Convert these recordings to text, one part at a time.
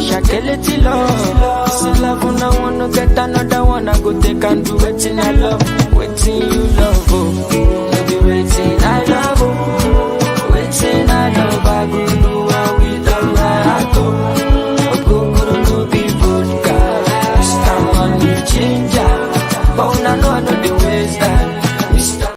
shakeleti love. See love when I wanna get another one, I go take and do waiting I love. Waiting you love, oh. Maybe waiting I love, oh. Waiting I love, I go do what we done my heart, oh. Go no be vodka. This time money changer. But I know the ways that Mr.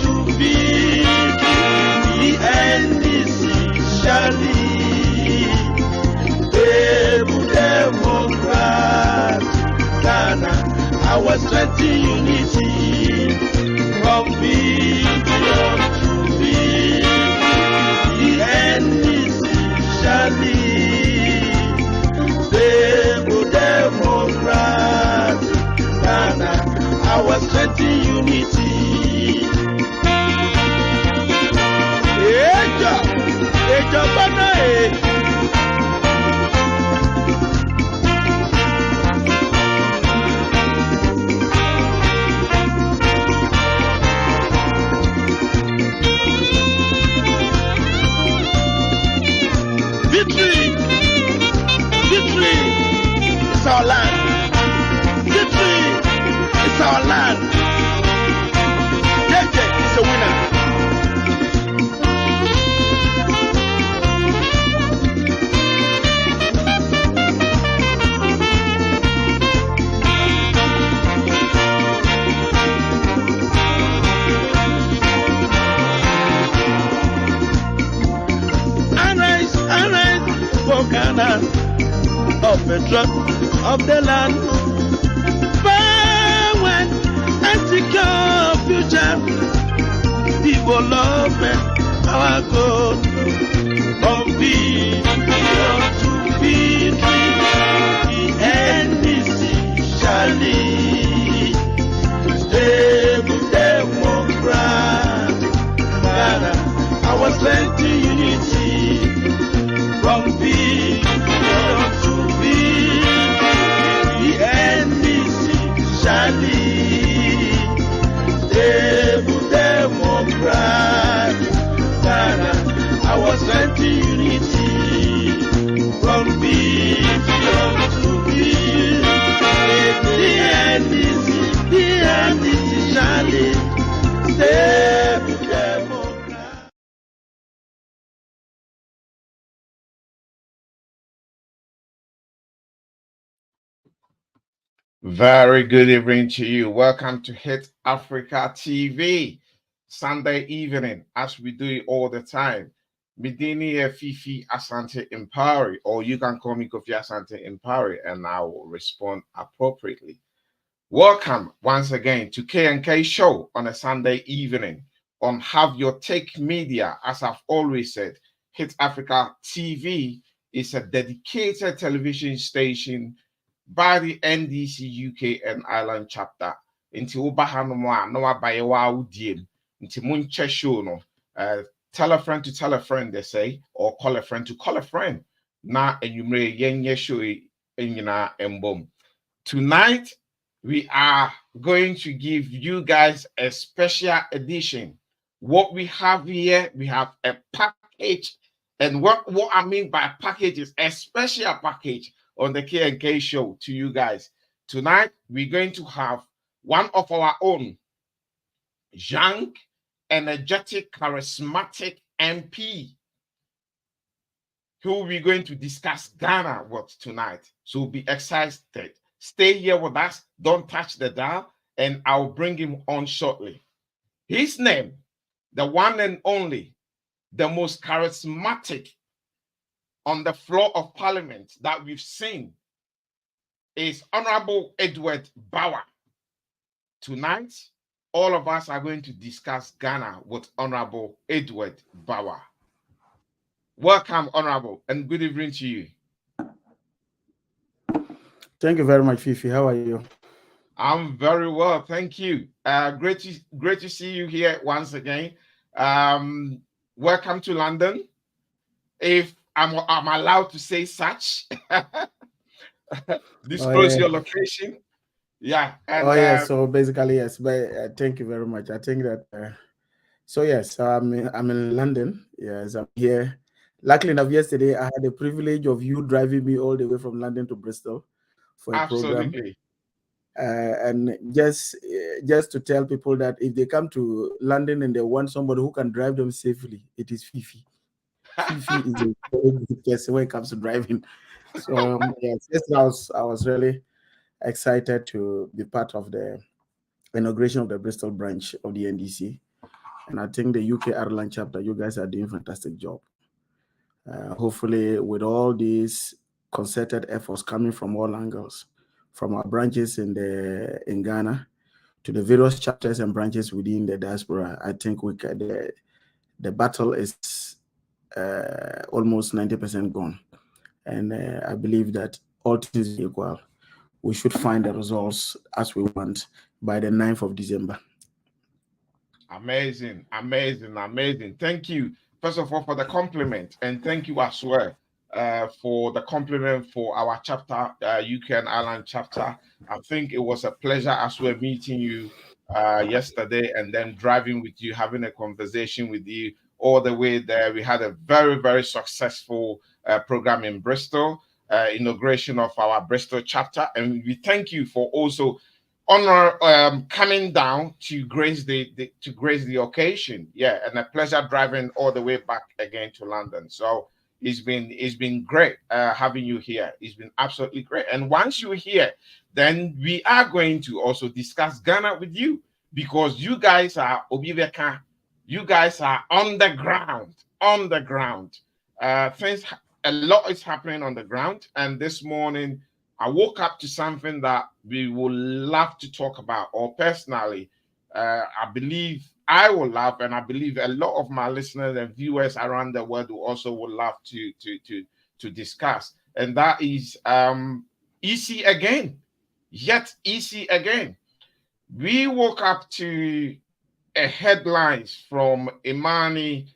to be the NDC shall lead. Able Democrat, Ghana, our strength in unity. From billion to billion, the NDC shall lead. Able Democrat, Ghana, our strength in unity. Ejo bana Victory is our land. Victory is our land. JJ is a winner. Arise for Ghana, of the trust of the land. Power and secure future. Development, our goal. From billion to billion, the NDC shall lead. Stable Democrat, Ghana, our strength in unity. From billion to billion, the NDC shall lead. Stable Democrat, Ghana, our strength in unity. From billion to billion, the NDC shall lead. Stable Democrat. Very good evening to you. Welcome to Hit Africa TV, Sunday evening, as we do it all the time. Midini Fifi Asante Impari, or you can call me Kofi Asante Impari, and I will respond appropriately. Welcome once again to K&K Show on a Sunday evening on Have Your Take Media. As I've always said, Hit Africa TV is a dedicated television station by the NDC UK and Ireland chapter. Inti ubahanumwa no abayewa udiem. Inti munche show no. Tell a friend to tell a friend, they say, or call a friend to call a friend. Na enyumre yenye show enyina embom. Tonight we are going to give you guys a special edition. What we have here, we have a package, and what I mean by package is a special package on the K&K show to you guys. Tonight, we're going to have one of our own young, energetic, charismatic MP who we're going to discuss Ghana with tonight. So be excited. Stay here with us. Don't touch the dial, and I'll bring him on shortly. His name, the one and only, the most charismatic on the floor of Parliament that we've seen, is Honorable Edward Bawa. Tonight, all of us are going to discuss Ghana with Honorable Edward Bawa. Welcome, Honorable, and good evening to you. Thank you very much, Fifi. How are you? I'm very well, thank you. Great to see you here once again. Welcome to London. If I'm allowed to say such. Disclose your location. Yeah. And, so basically, yes. But thank you very much. I think that. So yes, I'm in London. Yes, I'm here. Luckily enough, yesterday I had the privilege of you driving me all the way from London to Bristol for a program. And just to tell people that if they come to London and they want somebody who can drive them safely, it is Fifi. Fifi is a very good person when it comes to driving. So yes, I was really excited to be part of the inauguration of the Bristol branch of the NDC. And I think the UK Ireland chapter, you guys are doing a fantastic job. Hopefully, with all these concerted efforts coming from all angles, from our branches in Ghana to the various chapters and branches within the diaspora, I think the battle is almost 90% gone. And I believe that all things equal, we should find the results as we want by the 9th of December. Amazing, amazing, amazing. Thank you, first of all, for the compliment, and thank you as well for the compliment for our chapter, UK and Ireland chapter. I think it was a pleasure as we're meeting you yesterday and then driving with you, having a conversation with you all the way there. We had a very, very successful program in Bristol, inauguration of our Bristol chapter, and we thank you for also coming down to grace the occasion. Yeah, and a pleasure driving all the way back again to London. So it's been great having you here. It's been absolutely great. And once you're here, then we are going to also discuss Ghana with you, because you guys are Obiveka. You guys are on the ground. Things, a lot is happening on the ground. And this morning, I woke up to something that we would love to talk about, or personally, I believe I will love, and I believe a lot of my listeners and viewers around the world will also would love to discuss, and that is EC again, yet EC again. We woke up to a headlines from Imani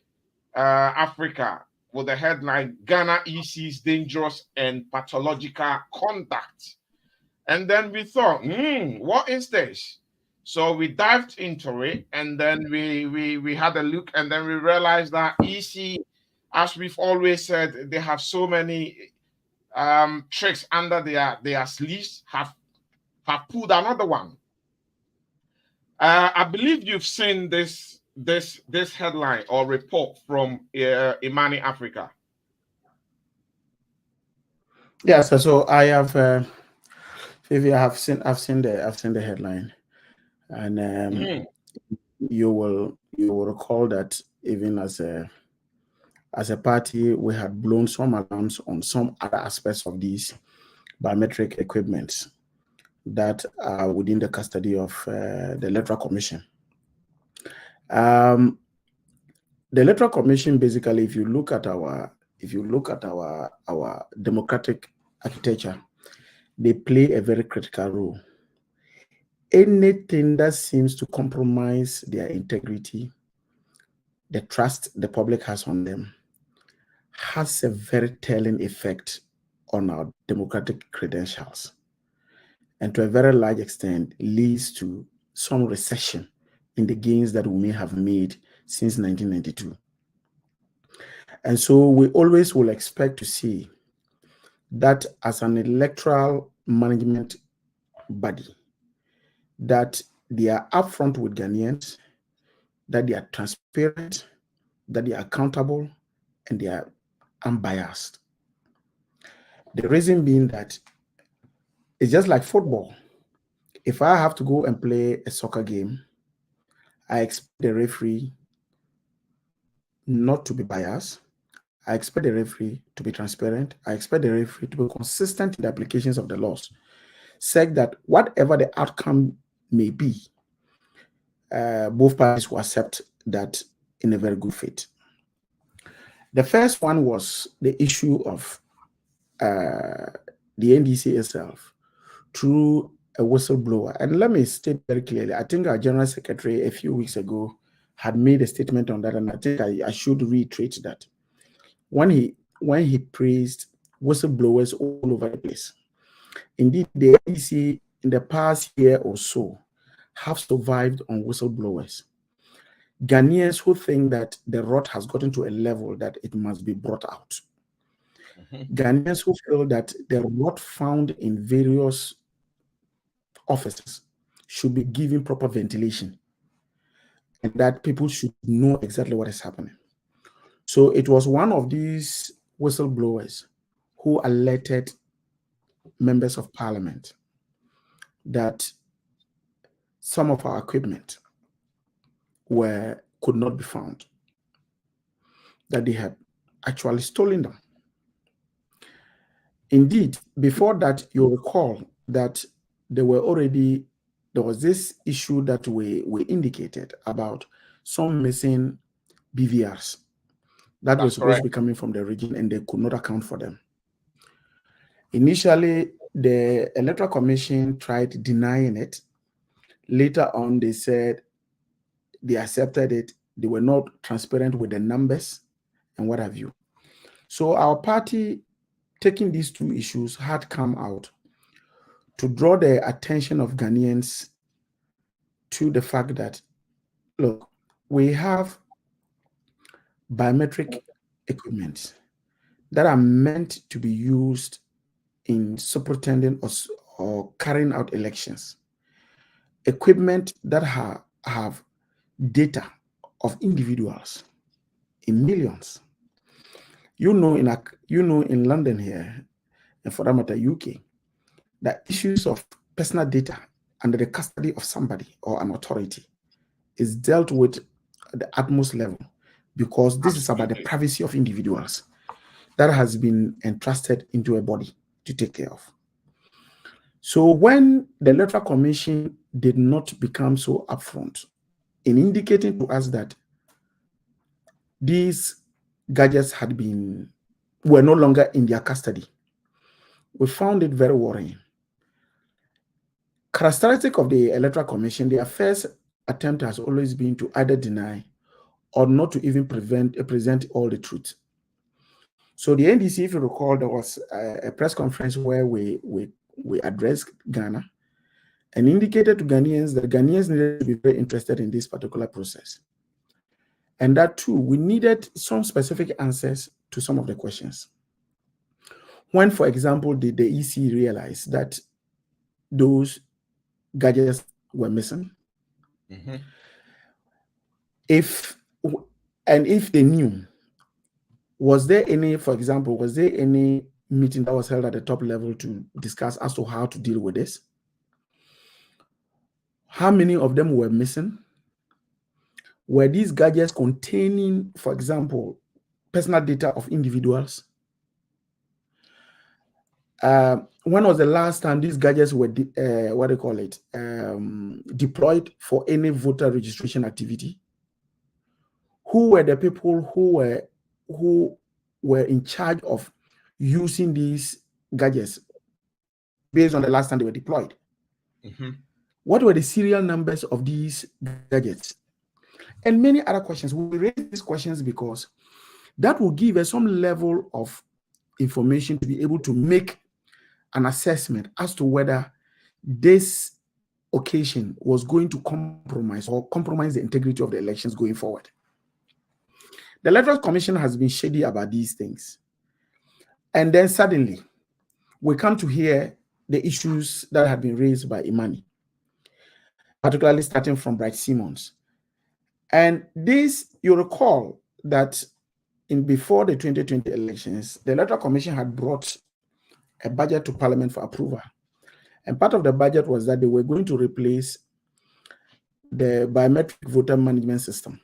Africa, with the headline, Ghana EC's dangerous and pathological conduct. And then we thought, what is this? So we dived into it, and then we had a look, and then we realized that EC, as we've always said, they have so many tricks under their sleeves, have pulled another one. I believe you've seen this headline or report from Imani Africa. Yes, so I have, Vivi, I've seen the headline, and you will recall that even as a party, we had blown some alarms on some other aspects of these biometric equipment that are within the custody of the Electoral Commission. The Electoral Commission, basically, if you look at our democratic architecture, they play a very critical role. Anything that seems to compromise their integrity, the trust the public has on them, has a very telling effect on our democratic credentials, and to a very large extent leads to some recession in the gains that we may have made since 1992. And so we always will expect to see that as an electoral management body, that they are upfront with Ghanaians, that they are transparent, that they are accountable, and they are unbiased. The reason being that it's just like football. If I have to go and play a soccer game, I expect the referee not to be biased. I expect the referee to be transparent. I expect the referee to be consistent in the applications of the laws, such that whatever the outcome may be, both parties will accept that in a very good faith. The first one was the issue of the NDC itself through a whistleblower. And let me state very clearly, I think our General Secretary a few weeks ago had made a statement on that, and I think I should reiterate that. When he praised whistleblowers all over the place. Indeed, the NDC in the past year or so have survived on whistleblowers. Ghanaians who think that the rot has gotten to a level that it must be brought out. Ghanaians who feel that the rot found in various offices should be given proper ventilation, and that people should know exactly what is happening. So it was one of these whistleblowers who alerted members of parliament that some of our equipment could not be found, that they had actually stolen them. Indeed, before that, you'll recall that there was this issue that we indicated about some missing BVRs that were supposed to be coming from the region, and they could not account for them. Initially, the Electoral Commission tried denying it. Later on, they said they accepted it. They were not transparent with the numbers and what have you. So our party, taking these two issues, had come out to draw the attention of Ghanaians to the fact that, look, we have biometric equipment that are meant to be used in superintending or carrying out elections. Equipment that have data of individuals in millions. You know, in London here, and for that matter, UK, that issues of personal data under the custody of somebody or an authority is dealt with at the utmost level, because this is about the privacy of individuals that has been entrusted into a body to take care of. So when the Electoral Commission did not become so upfront in indicating to us that these gadgets were no longer in their custody, we found it very worrying. Characteristic of the Electoral Commission, their first attempt has always been to either deny or not to even present all the truth. So the NDC, if you recall, there was a press conference where we addressed Ghana and indicated to Ghanaians that Ghanaians needed to be very interested in this particular process. And that too, we needed some specific answers to some of the questions. When, for example, did the EC realize that those gadgets were missing? Mm-hmm. If they knew, was there any meeting that was held at the top level to discuss as to how to deal with this? How many of them were missing? Were these gadgets containing, for example, personal data of individuals? When was the last time these gadgets were deployed for any voter registration activity? Who were the people who were in charge of using these gadgets based on the last time they were deployed? Mm-hmm. What were the serial numbers of these gadgets? And many other questions. We raise these questions because that will give us some level of information to be able to make an assessment as to whether this occasion was going to compromise the integrity of the elections going forward. The Electoral Commission has been shady about these things. And then suddenly, we come to hear the issues that have been raised by Imani, particularly starting from Bright Simmons. And this, you recall that before the 2020 elections, the Electoral Commission had brought a budget to Parliament for approval. And part of the budget was that they were going to replace the biometric voter management system.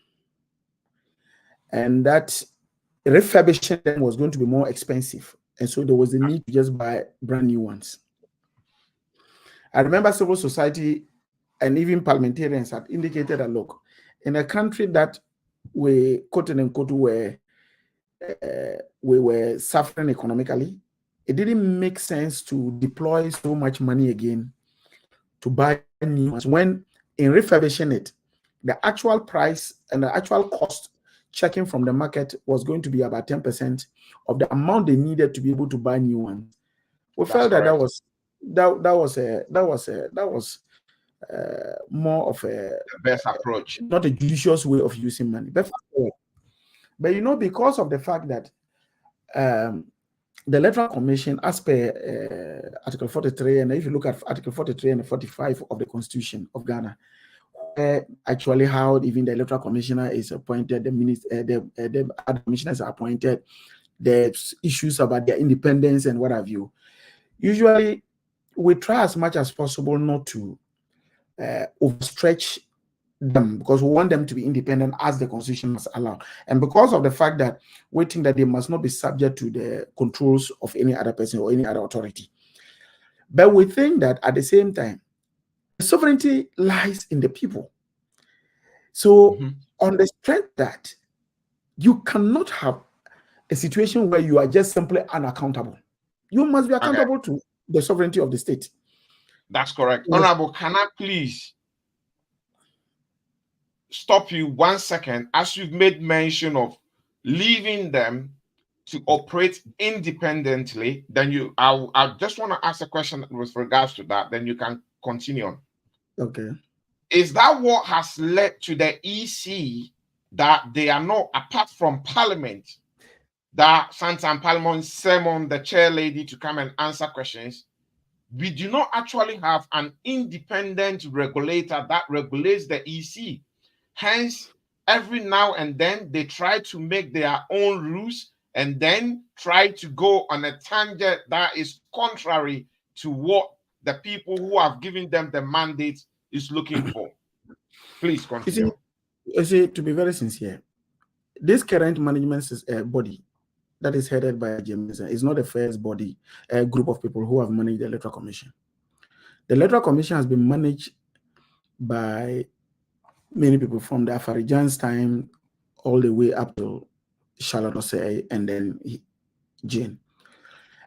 And that refurbishing them was going to be more expensive. And so there was a need to just buy brand new ones. I remember civil society and even parliamentarians had indicated that, look, in a country that we, quote unquote, we were suffering economically, it didn't make sense to deploy so much money again to buy new ones, when in refurbishing it, the actual price and the actual cost checking from the market was going to be about 10% of the amount they needed to be able to buy new ones. We felt that that was more of the best approach, not a judicious way of using money. But because of the fact that the Electoral Commission, as per Article 43, and if you look at Article 43 and 45 of the Constitution of Ghana, actually how even the Electoral Commissioner is appointed, the other commissioners are appointed, the issues about their independence and what have you. Usually, we try as much as possible not to overstretch them, because we want them to be independent as the constitution must allow, and because of the fact that we think that they must not be subject to the controls of any other person or any other authority. But we think that at the same time, the sovereignty lies in the people. So on the strength that you cannot have a situation where you are just simply unaccountable, you must be accountable to the sovereignty of the state. That's correct. Yes. Honorable, can I please stop you 1 second? As you've made mention of leaving them to operate independently, then I just want to ask a question with regards to that, then you can continue on. Okay. Is that what has led to the EC that they are not, apart from Parliament, that sometimes Parliament summon the chair lady to come and answer questions? We do not actually have an independent regulator that regulates the EC. Hence, every now and then they try to make their own rules and then try to go on a tangent that is contrary to what the people who have given them the mandate is looking for. Please continue. You see, to be very sincere, this current management body that is headed by James is not the first body, group of people who have managed the Electoral Commission. The Electoral Commission has been managed by many people from the Afarijan's time all the way up to Charlotte Osei and then Jane.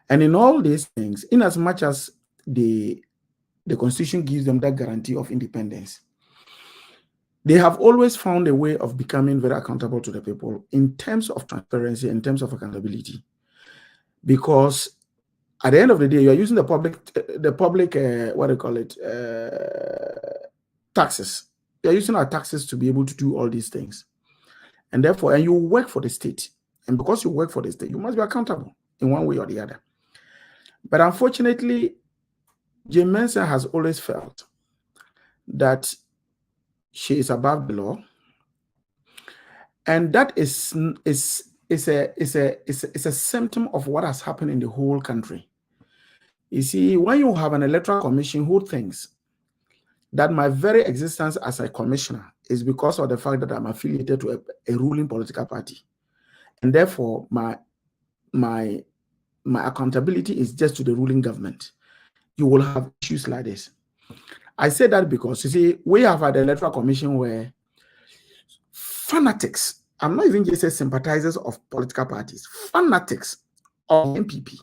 And in all these things, in as much as the Constitution gives them that guarantee of independence, they have always found a way of becoming very accountable to the people in terms of transparency, in terms of accountability. Because at the end of the day, you are using the public, what do you call it, taxes. You are using our taxes to be able to do all these things. And therefore, and you work for the state. And because you work for the state, you must be accountable in one way or the other. But unfortunately, Jane Mensah has always felt that she is above the law, and that is a symptom of what has happened in the whole country. You see, when you have an electoral commission who thinks that my very existence as a commissioner is because of the fact that I'm affiliated to a ruling political party, and therefore my accountability is just to the ruling government, you will have issues like this. I say that because, you see, we have had an electoral commission where fanatics, I'm not even just saying sympathizers of political parties, fanatics of MPP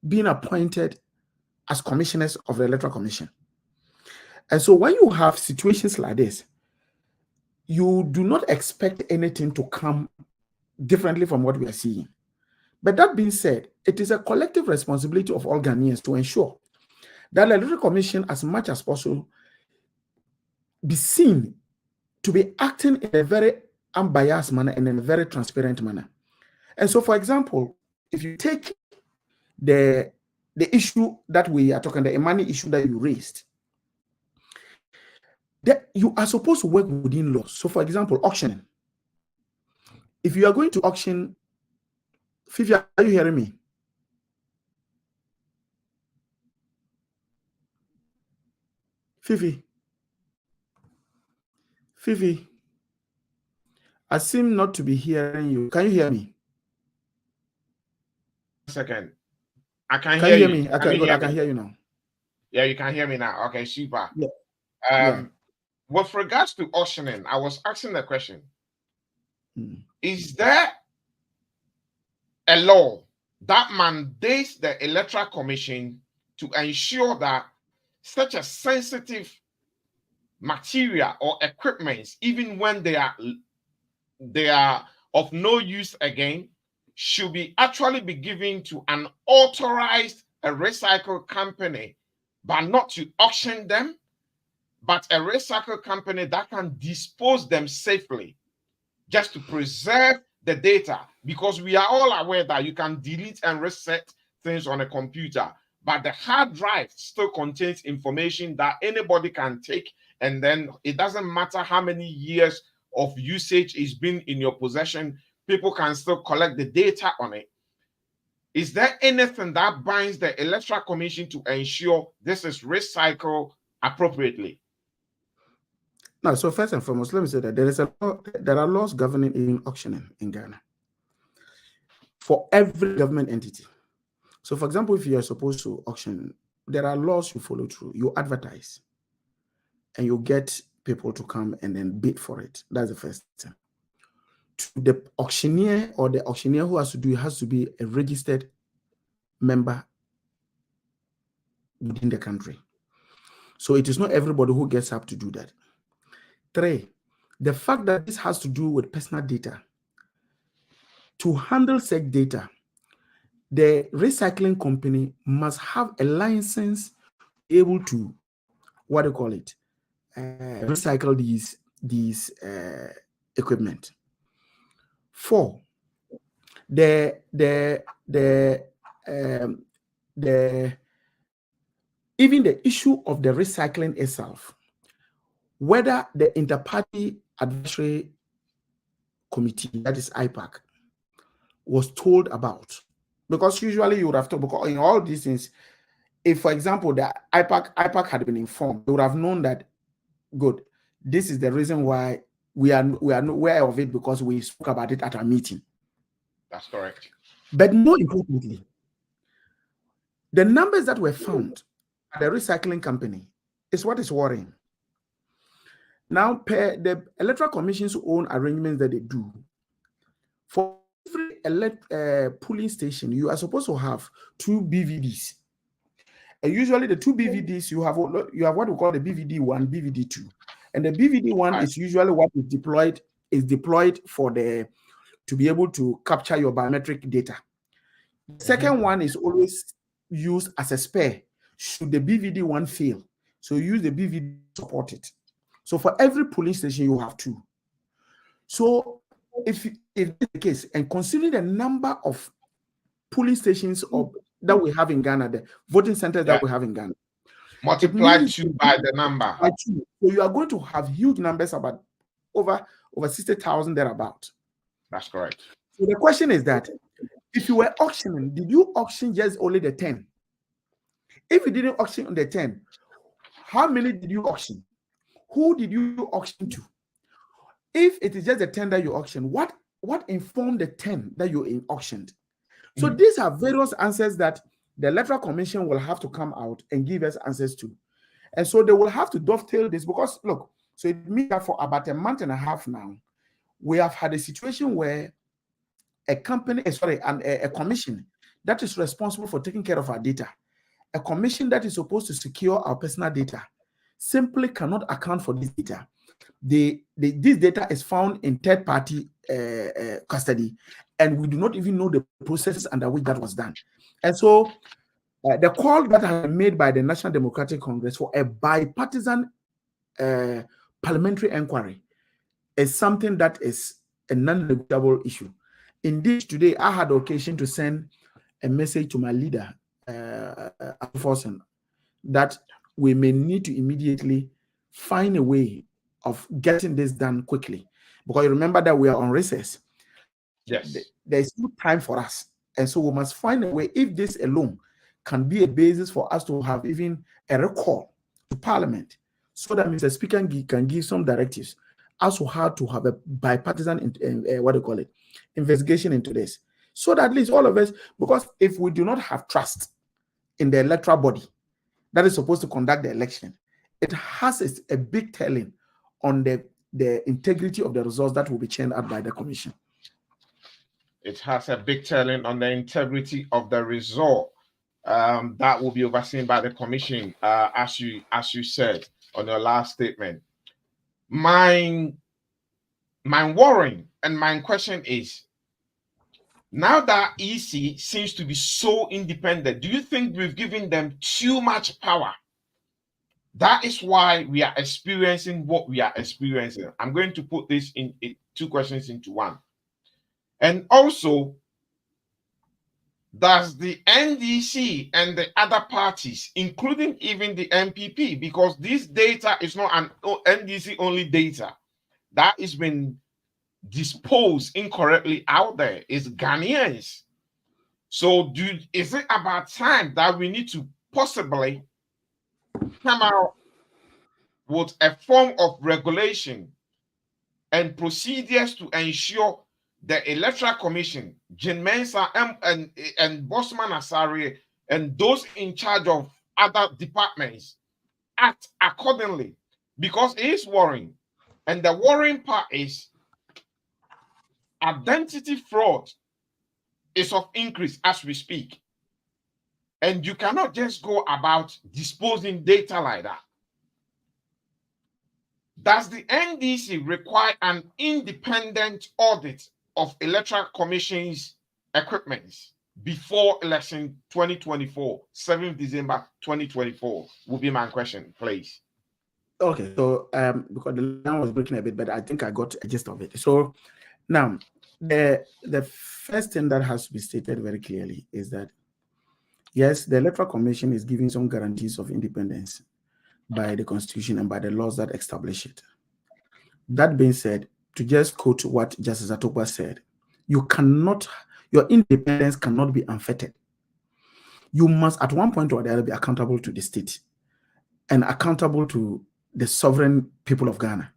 being appointed as commissioners of the electoral commission. And so when you have situations like this, you do not expect anything to come differently from what we are seeing. But that being said, it is a collective responsibility of all Ghanaians to ensure that the Electoral Commission, as much as possible, be seen to be acting in a very unbiased manner and in a very transparent manner. And so, for example, if you take the issue that we are talking, the money issue that you raised, that you are supposed to work within laws. So, for example, auctioning. If you are going to auction, Fifi, are you hearing me? Fifi, I seem not to be hearing you. Can you hear me? 1 second. I can hear you. Me? I can hear you now. Yeah, you can hear me now. Okay, super. Yeah. With regards to auctioning, I was asking the question. Is there a law that mandates the Electoral Commission to ensure that such a sensitive material or equipment, even when they are of no use again, should be actually be given to an authorized recycle company, but not to auction them, but a recycle company that can dispose them safely, just to preserve the data? Because we are all aware that you can delete and reset things on a computer, but the hard drive still contains information that anybody can take, and then it doesn't matter how many years of usage is been in your possession, people can still collect the data on it. Is there anything that binds the Electoral Commission to ensure this is recycled appropriately? No, so first and foremost, let me say that there are laws governing in auctioning in Ghana for every government entity. So, for example, if you are supposed to auction, there are laws you follow through. You advertise, and you get people to come and then bid for it. That's the first thing. To the auctioneer or the auctioneer who has to do it has to be a registered member within the country. So it is not everybody who gets up to do that. 3, the fact that this has to do with personal data. To handle such data, the recycling company must have a license to be able to, recycle these equipment. 4, even the issue of the recycling itself, whether the Interparty Advisory Committee, that is IPAC, was told about. Because usually you would have told, because in all these things, if, for example, the IPAC had been informed, they would have known that, good, this is the reason why we are not aware of it, because we spoke about it at our meeting. That's correct. But more importantly, the numbers that were found at the recycling company is what is worrying. Now, per the Electoral Commission's own arrangements that they do, for every polling station, you are supposed to have 2 BVDs. And usually the 2 BVDs, you have what we call the BVD1, BVD2. And the BVD1 is usually what is deployed for to be able to capture your biometric data. The second one is always used as a spare should the BVD1 fail. So use the BVD to support it. So for every polling station, you have 2. So if this is the case, and considering the number of polling stations that we have in Ghana, the voting centers that we have in Ghana, multiply 2 by the number. So you are going to have huge numbers, about over 60,000 thereabout. That's correct. So the question is that if you were auctioning, did you auction just only the 10? If you didn't auction on the 10, how many did you auction? Who did you auction to? If it is just the 10 that you auctioned, what informed the 10 that you auctioned? So these are various answers that the Electoral Commission will have to come out and give us answers to. And so they will have to dovetail this, because look, so it means that for about a month and a half now, we have had a situation where a commission that is responsible for taking care of our data, a commission that is supposed to secure our personal data, simply cannot account for this data. This data is found in third-party custody, and we do not even know the process under which that was done. And so the call that has been made by the National Democratic Congress for a bipartisan parliamentary inquiry is something that is a non-negotiable issue. Indeed, today I had the occasion to send a message to my leader, Alfonso, that we may need to immediately find a way of getting this done quickly, because you remember that we are on recess. Yes, there is no time for us, and so we must find a way. If this alone can be a basis for us to have even a recall to Parliament, so that Mr. Speaker can give some directives as to how to have a bipartisan investigation into this, so that at least all of us, because if we do not have trust in the electoral body that is supposed to conduct the election, it has a big telling on the integrity of the results that will be churned out by the commission. It has a big telling on the integrity of the result that will be overseen by the commission, as you said on your last statement. My worry and my question is, now that EC seems to be so independent, do you think we've given them too much power? That is why we are experiencing what we are experiencing. I'm going to put this in 2 questions into one. And also, does the NDC and the other parties, including even the MPP, because this data is not an NDC only data, that has been disposed incorrectly out there, is Ghanaians. So is it about time that we need to possibly come out with a form of regulation and procedures to ensure the Electoral Commission, Jin Mensa and Bosman Asari, and those in charge of other departments act accordingly, because it is worrying. And the worrying part is identity fraud is of increase as we speak. And you cannot just go about disposing data like that. Does the NDC require an independent audit of Electoral Commission's equipment before election 2024, 7th December 2024? Will be my question, please. Okay, so because the line was breaking a bit, but I think I got a gist of it. So now, the first thing that has to be stated very clearly is that, yes, the Electoral Commission is giving some guarantees of independence by the Constitution and by the laws that establish it. That being said, to just quote what Justice Atokwa said, your independence cannot be unfettered. You must, at one point or the other, be accountable to the state and accountable to the sovereign people of Ghana.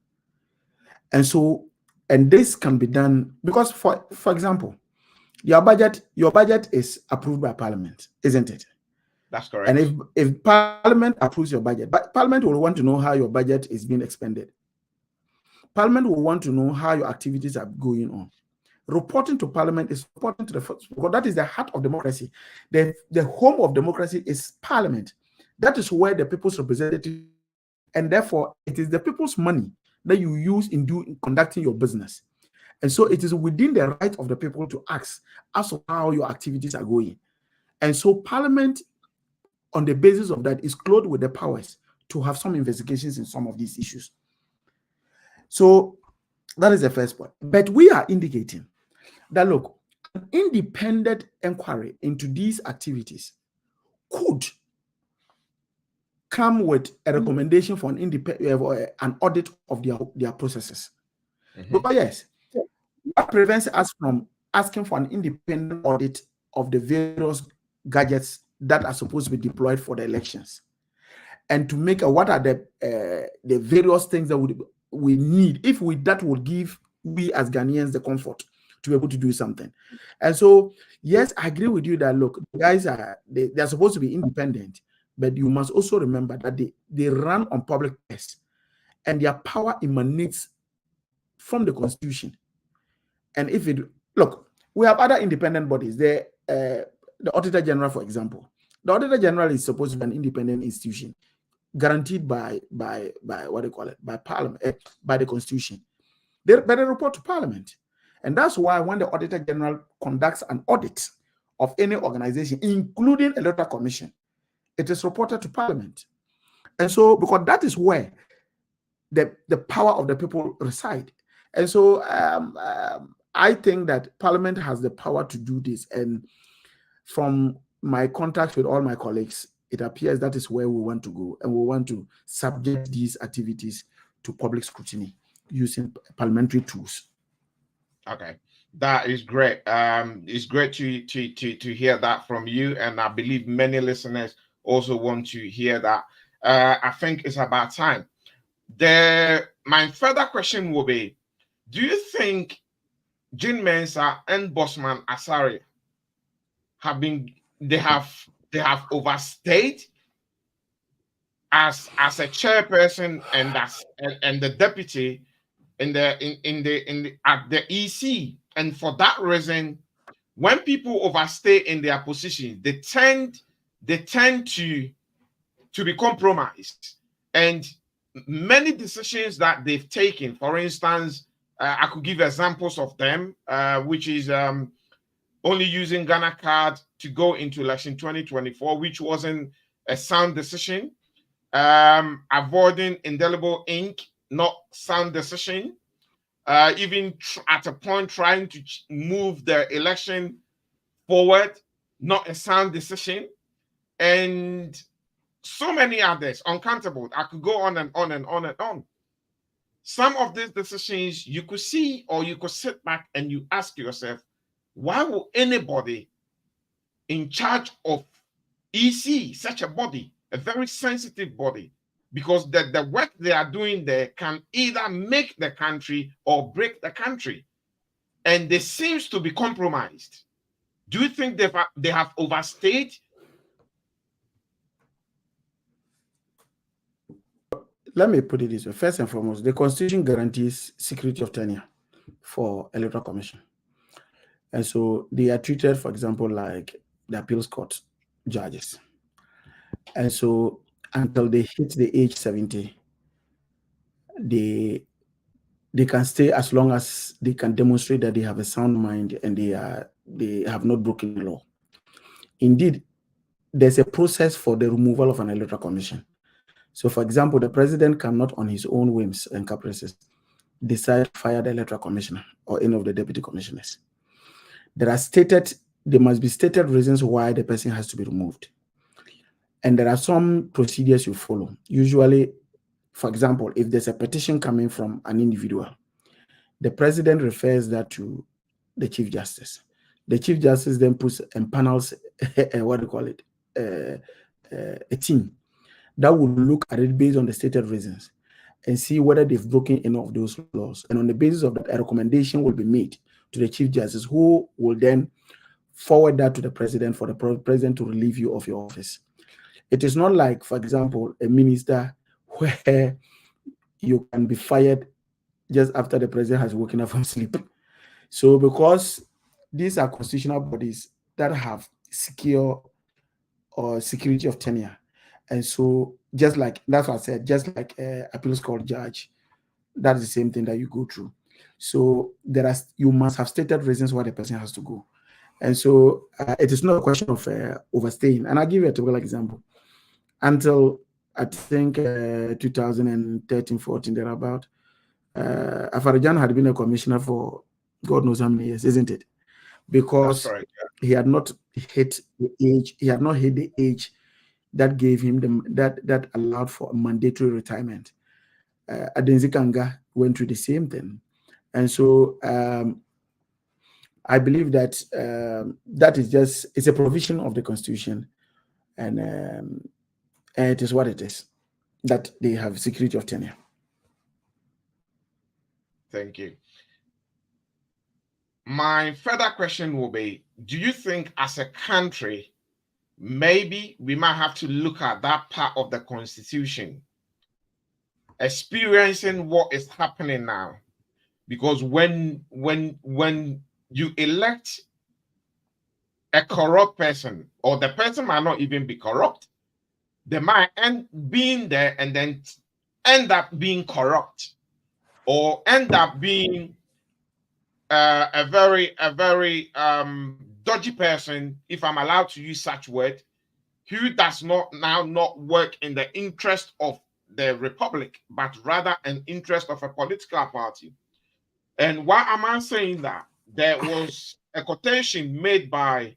And so, and this can be done because, for example, your budget is approved by Parliament, isn't it? That's correct. And if Parliament approves your budget, but Parliament will want to know how your budget is being expended. Parliament will want to know how your activities are going on. Reporting to Parliament is reporting to the first, because that is the heart of democracy. The home of democracy is Parliament. That is where the people's representative, and therefore it is the people's money that you use in conducting your business. And so it is within the right of the people to ask as to how your activities are going. And so Parliament, on the basis of that, is clothed with the powers to have some investigations in some of these issues. So that is the first point. But we are indicating that, look, an independent inquiry into these activities could come with a recommendation for an audit of their processes. But yes, that prevents us from asking for an independent audit of the various gadgets that are supposed to be deployed for the elections, and to make what are the various things that we need, that would give we as Ghanaians the comfort to be able to do something. And so, yes, I agree with you that, look, guys they're supposed to be independent, but you must also remember that they run on public purse, and their power emanates from the Constitution. And look, we have other independent bodies. The Auditor General, for example. The Auditor General is supposed to be an independent institution, guaranteed by what they call it, by Parliament, by the Constitution. But they report to Parliament. And that's why when the Auditor General conducts an audit of any organization, including Electoral Commission, it is reported to Parliament. And so, because that is where the power of the people reside. And so I think that Parliament has the power to do this. And from my contacts with all my colleagues, it appears that is where we want to go. And we want to subject these activities to public scrutiny using parliamentary tools. Okay, that is great. It's great to hear that from you. And I believe many listeners also want to hear that. I think it's about time. My further question will be, do you think Jin Mensa and Bosman Asari have overstayed as a chairperson and the deputy at the EC, and for that reason, when people overstay in their position, they tend to be compromised, and many decisions that they've taken, for instance, I could give examples of them, which is only using Ghana card to go into election 2024, which wasn't a sound decision. Avoiding indelible ink, not sound decision. Even at a point trying to move the election forward, not a sound decision. And so many others, uncountable. I could go on and on and on and on. Some of these decisions you could see, or you could sit back and you ask yourself, why will anybody in charge of EC, such a body, a very sensitive body, because the work they are doing there can either make the country or break the country. And they seems to be compromised. Do you think they have overstayed? Let me put it this way. First and foremost, the Constitution guarantees security of tenure for Electoral Commission. And so they are treated, for example, like the appeals court judges. And so until they hit the age 70, they can stay as long as they can demonstrate that they have a sound mind and they have not broken the law. Indeed, there's a process for the removal of an Electoral Commission. So, for example, the president cannot, on his own whims and caprices, decide to fire the Electoral Commissioner or any of the deputy commissioners. There must be stated reasons why the person has to be removed. And there are some procedures you follow. Usually, for example, if there's a petition coming from an individual, the president refers that to the Chief Justice. The Chief Justice then puts and panels, a team that will look at it based on the stated reasons and see whether they've broken any of those laws. And on the basis of that, a recommendation will be made to the Chief Justice, who will then forward that to the president for the president to relieve you of your office. It is not like, for example, a minister where you can be fired just after the president has woken up from sleep. So because these are constitutional bodies that have secure or security of tenure, and so just like, that's what I said, just like appeals court judge, that's the same thing that you go through. So you must have stated reasons why the person has to go. And so it is not a question of overstaying. And I'll give you a typical example. Until I think 2013-14, thereabout, Afarajan had been a commissioner for God knows how many years, isn't it? Because Right, yeah. he had not hit the age that gave him that allowed for a mandatory retirement. Adenzi Kanga went through the same thing. And so I believe that that is it's a provision of the Constitution, and it is what it is, that they have security of tenure. Thank you. My further question will be, do you think as a country, maybe we might have to look at that part of the Constitution, experiencing what is happening now? Because when you elect a corrupt person, or the person might not even be corrupt, they might end being there and then end up being corrupt, or end up being a very dodgy person, if I'm allowed to use such word, who does not work in the interest of the republic, but rather an interest of a political party. And why am I saying that? There was a quotation made by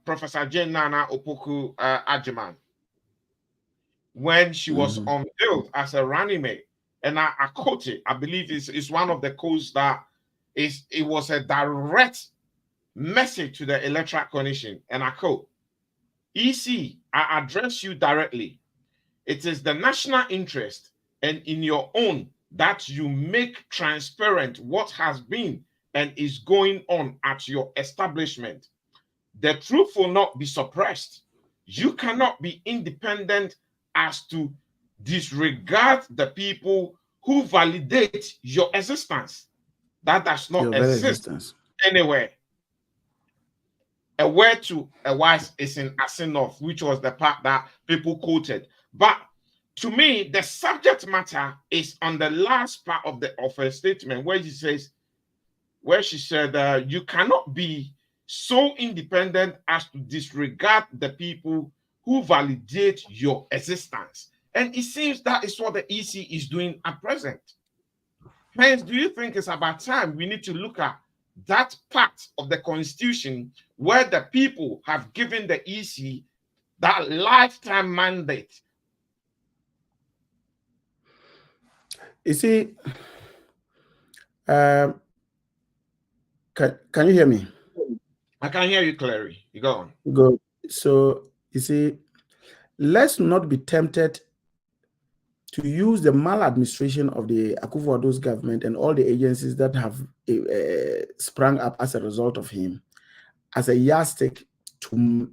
Professor Jane Nana Opoku Ajiman when she was unveiled as a running mate. And I quote it. I believe it's one of the quotes that it was a direct message to the Electoral Commission. And I quote, EC, I address you directly. It is the national interest and in your own that you make transparent what has been and is going on at your establishment. The truth will not be suppressed. You cannot be independent as to disregard the people who validate your existence. That does not exist anywhere. A word to a wise is in Asinov, which was the part that people quoted. But to me, the subject matter is on the last part of her statement, where she said, you cannot be so independent as to disregard the people who validate your existence. And it seems that is what the EC is doing at present. Hence, do you think it's about time we need to look at that part of the Constitution where the people have given the EC that lifetime mandate? You see, can you hear me? I can hear you clearly. You go on. Good. So, you see, let's not be tempted to use the maladministration of the Akufo-Addo's government and all the agencies that have sprung up as a result of him as a yardstick to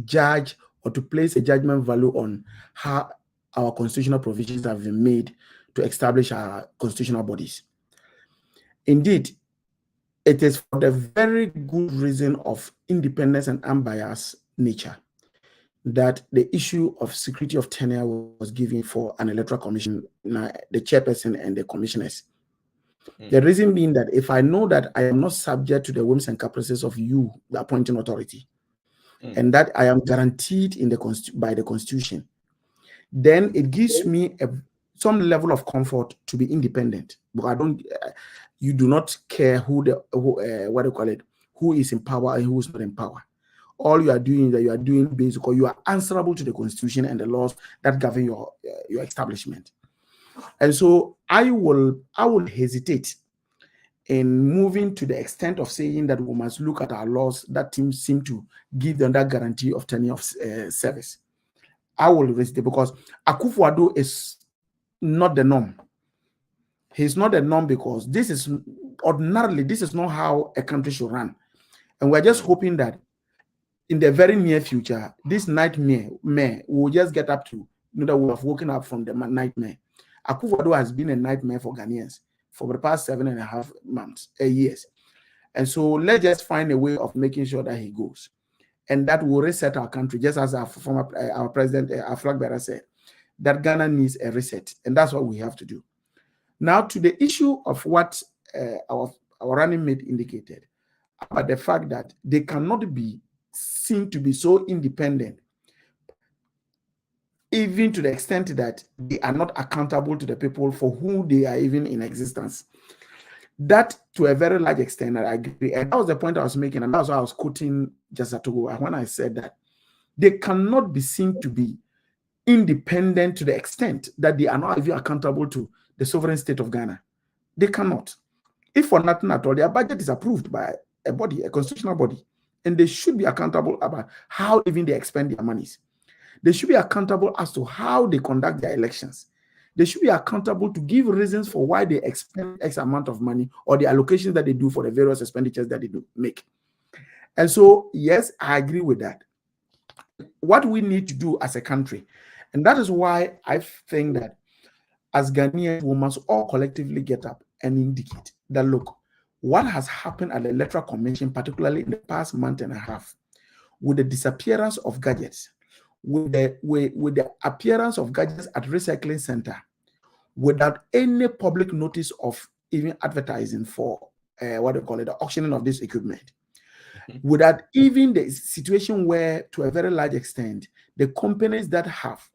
judge or to place a judgment value on how our constitutional provisions have been made to establish our constitutional bodies. Indeed, it is for the very good reason of independence and unbiased nature that the issue of security of tenure was given for an electoral commission, the chairperson and the commissioners. The reason being that if I know that I am not subject to the whims and caprices of you, the appointing authority, and that I am guaranteed in by the Constitution, then it gives me some level of comfort to be independent. But you do not care who is in power and who is not in power. All you are doing is that you are doing basically, you are answerable to the Constitution and the laws that govern your establishment. And so I will hesitate in moving to the extent of saying that we must look at our laws that seem to give them that guarantee of tenure of service. I will hesitate because Akufo-Addo is not the norm. He's not the norm because this is not how a country should run. And we're just hoping that in the very near future, this nightmare will just get up to, that we have woken up from the nightmare. Akufo-Addo has been a nightmare for Ghanaians for the past 7.5 years. And so let's just find a way of making sure that he goes. And that will reset our country, just as our president, our flag bearer said, that Ghana needs a reset. And that's what we have to do. Now, to the issue of what our running mate indicated, about the fact that they cannot be seen to be so independent, even to the extent that they are not accountable to the people for whom they are even in existence. That, to a very large extent, I agree. And that was the point I was making, and that's why I was quoting Jasatogo when I said that they cannot be seen to be independent to the extent that they are not even accountable to the sovereign state of Ghana. They cannot. If for nothing at all, their budget is approved by a body, a constitutional body, and they should be accountable about how even they expend their monies. They should be accountable as to how they conduct their elections. They should be accountable to give reasons for why they expend X amount of money or the allocations that they do for the various expenditures that they do make. And so, yes, I agree with that. What we need to do as a country, and that is why I think that as Ghanaians, we must all collectively get up and indicate that, look, what has happened at the Electoral Commission, particularly in the past month and a half, with the disappearance of gadgets, with the appearance of gadgets at recycling center, without any public notice of even advertising for the auctioning of this equipment, without even the situation where, to a very large extent, the companies that have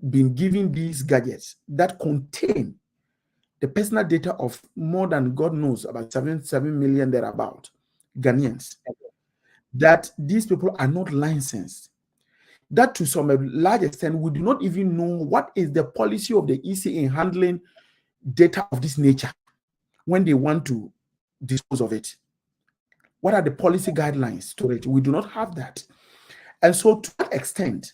been giving these gadgets that contain the personal data of more than God knows about 7 million thereabout Ghanaians, that these people are not licensed. That to some large extent, we do not even know what is the policy of the EC in handling data of this nature when they want to dispose of it. What are the policy guidelines to it? We do not have that. And so to that extent,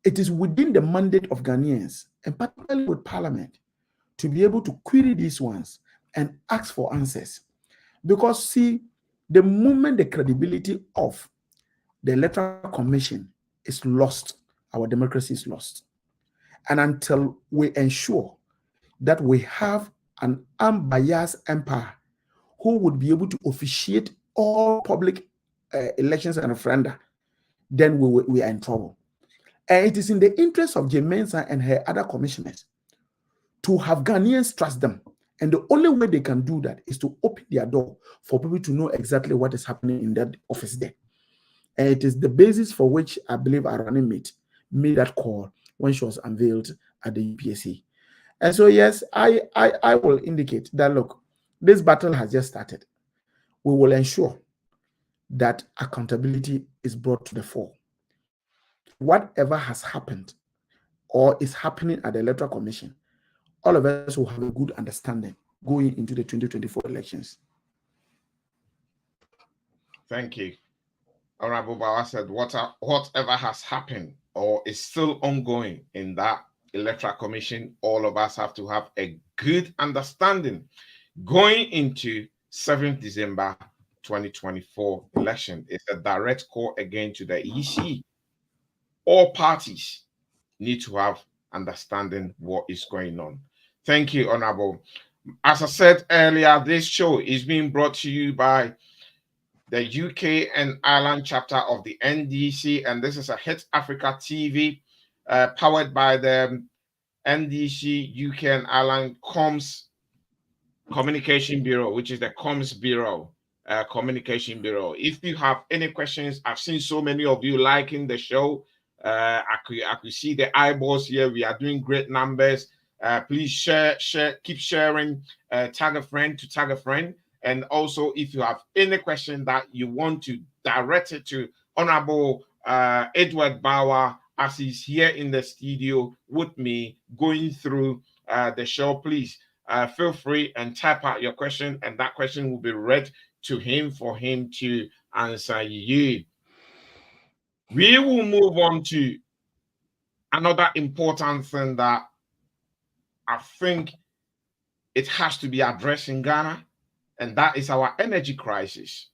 it is within the mandate of Ghanaians, and particularly with Parliament, to be able to query these ones and ask for answers. Because, see, the moment the credibility of the Electoral Commission is lost, our democracy is lost. And until we ensure that we have an unbiased empire who would be able to officiate all public elections and referenda, then we are in trouble. And it is in the interest of Jane Mensah and her other commissioners to have Ghanaians trust them. And the only way they can do that is to open their door for people to know exactly what is happening in that office there. And it is the basis for which I believe our running mate made that call when she was unveiled at the UPSC. And so, yes, I will indicate that, look, this battle has just started. We will ensure that accountability is brought to the fore. Whatever has happened or is happening at the Electoral Commission, all of us will have a good understanding going into the 2024 elections. Thank you. Honorable Bawa said, whatever has happened or is still ongoing in that Electoral Commission, all of us have to have a good understanding going into 7th December 2024 election. It's a direct call again to the EC. All parties need to have understanding what is going on. Thank you, Honorable. As I said earlier, this show is being brought to you by the UK and Ireland chapter of the NDC, and this is a Hit Africa TV powered by the NDC UK and Ireland Comms Communication Bureau, which is the Comms Bureau, Communication Bureau. If you have any questions, I've seen so many of you liking the show. I could see the eyeballs here. We are doing great numbers. Please share, keep sharing, tag a friend to tag a friend. And also, if you have any question that you want to direct it to Honorable Edward Bawa, as he's here in the studio with me going through the show, please feel free and type out your question, and that question will be read to him for him to answer you. We will move on to another important thing that I think it has to be addressed in Ghana, and that is our energy crisis.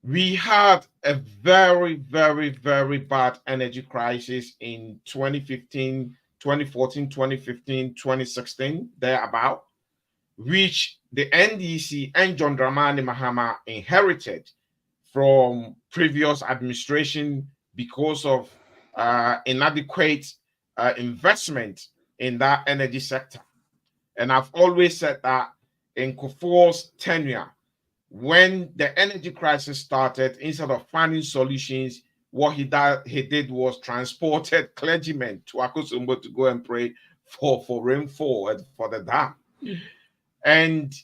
We had a very, very, very bad energy crisis in 2015, 2014, 2015, 2016, thereabout, which the NDC and John Dramani Mahama inherited from previous administration because of inadequate investment in that energy sector. And I've always said that in Kufuor's tenure, when the energy crisis started, instead of finding solutions, what he did was transported clergymen to Akosombo to go and pray for rainfall and for the dam. And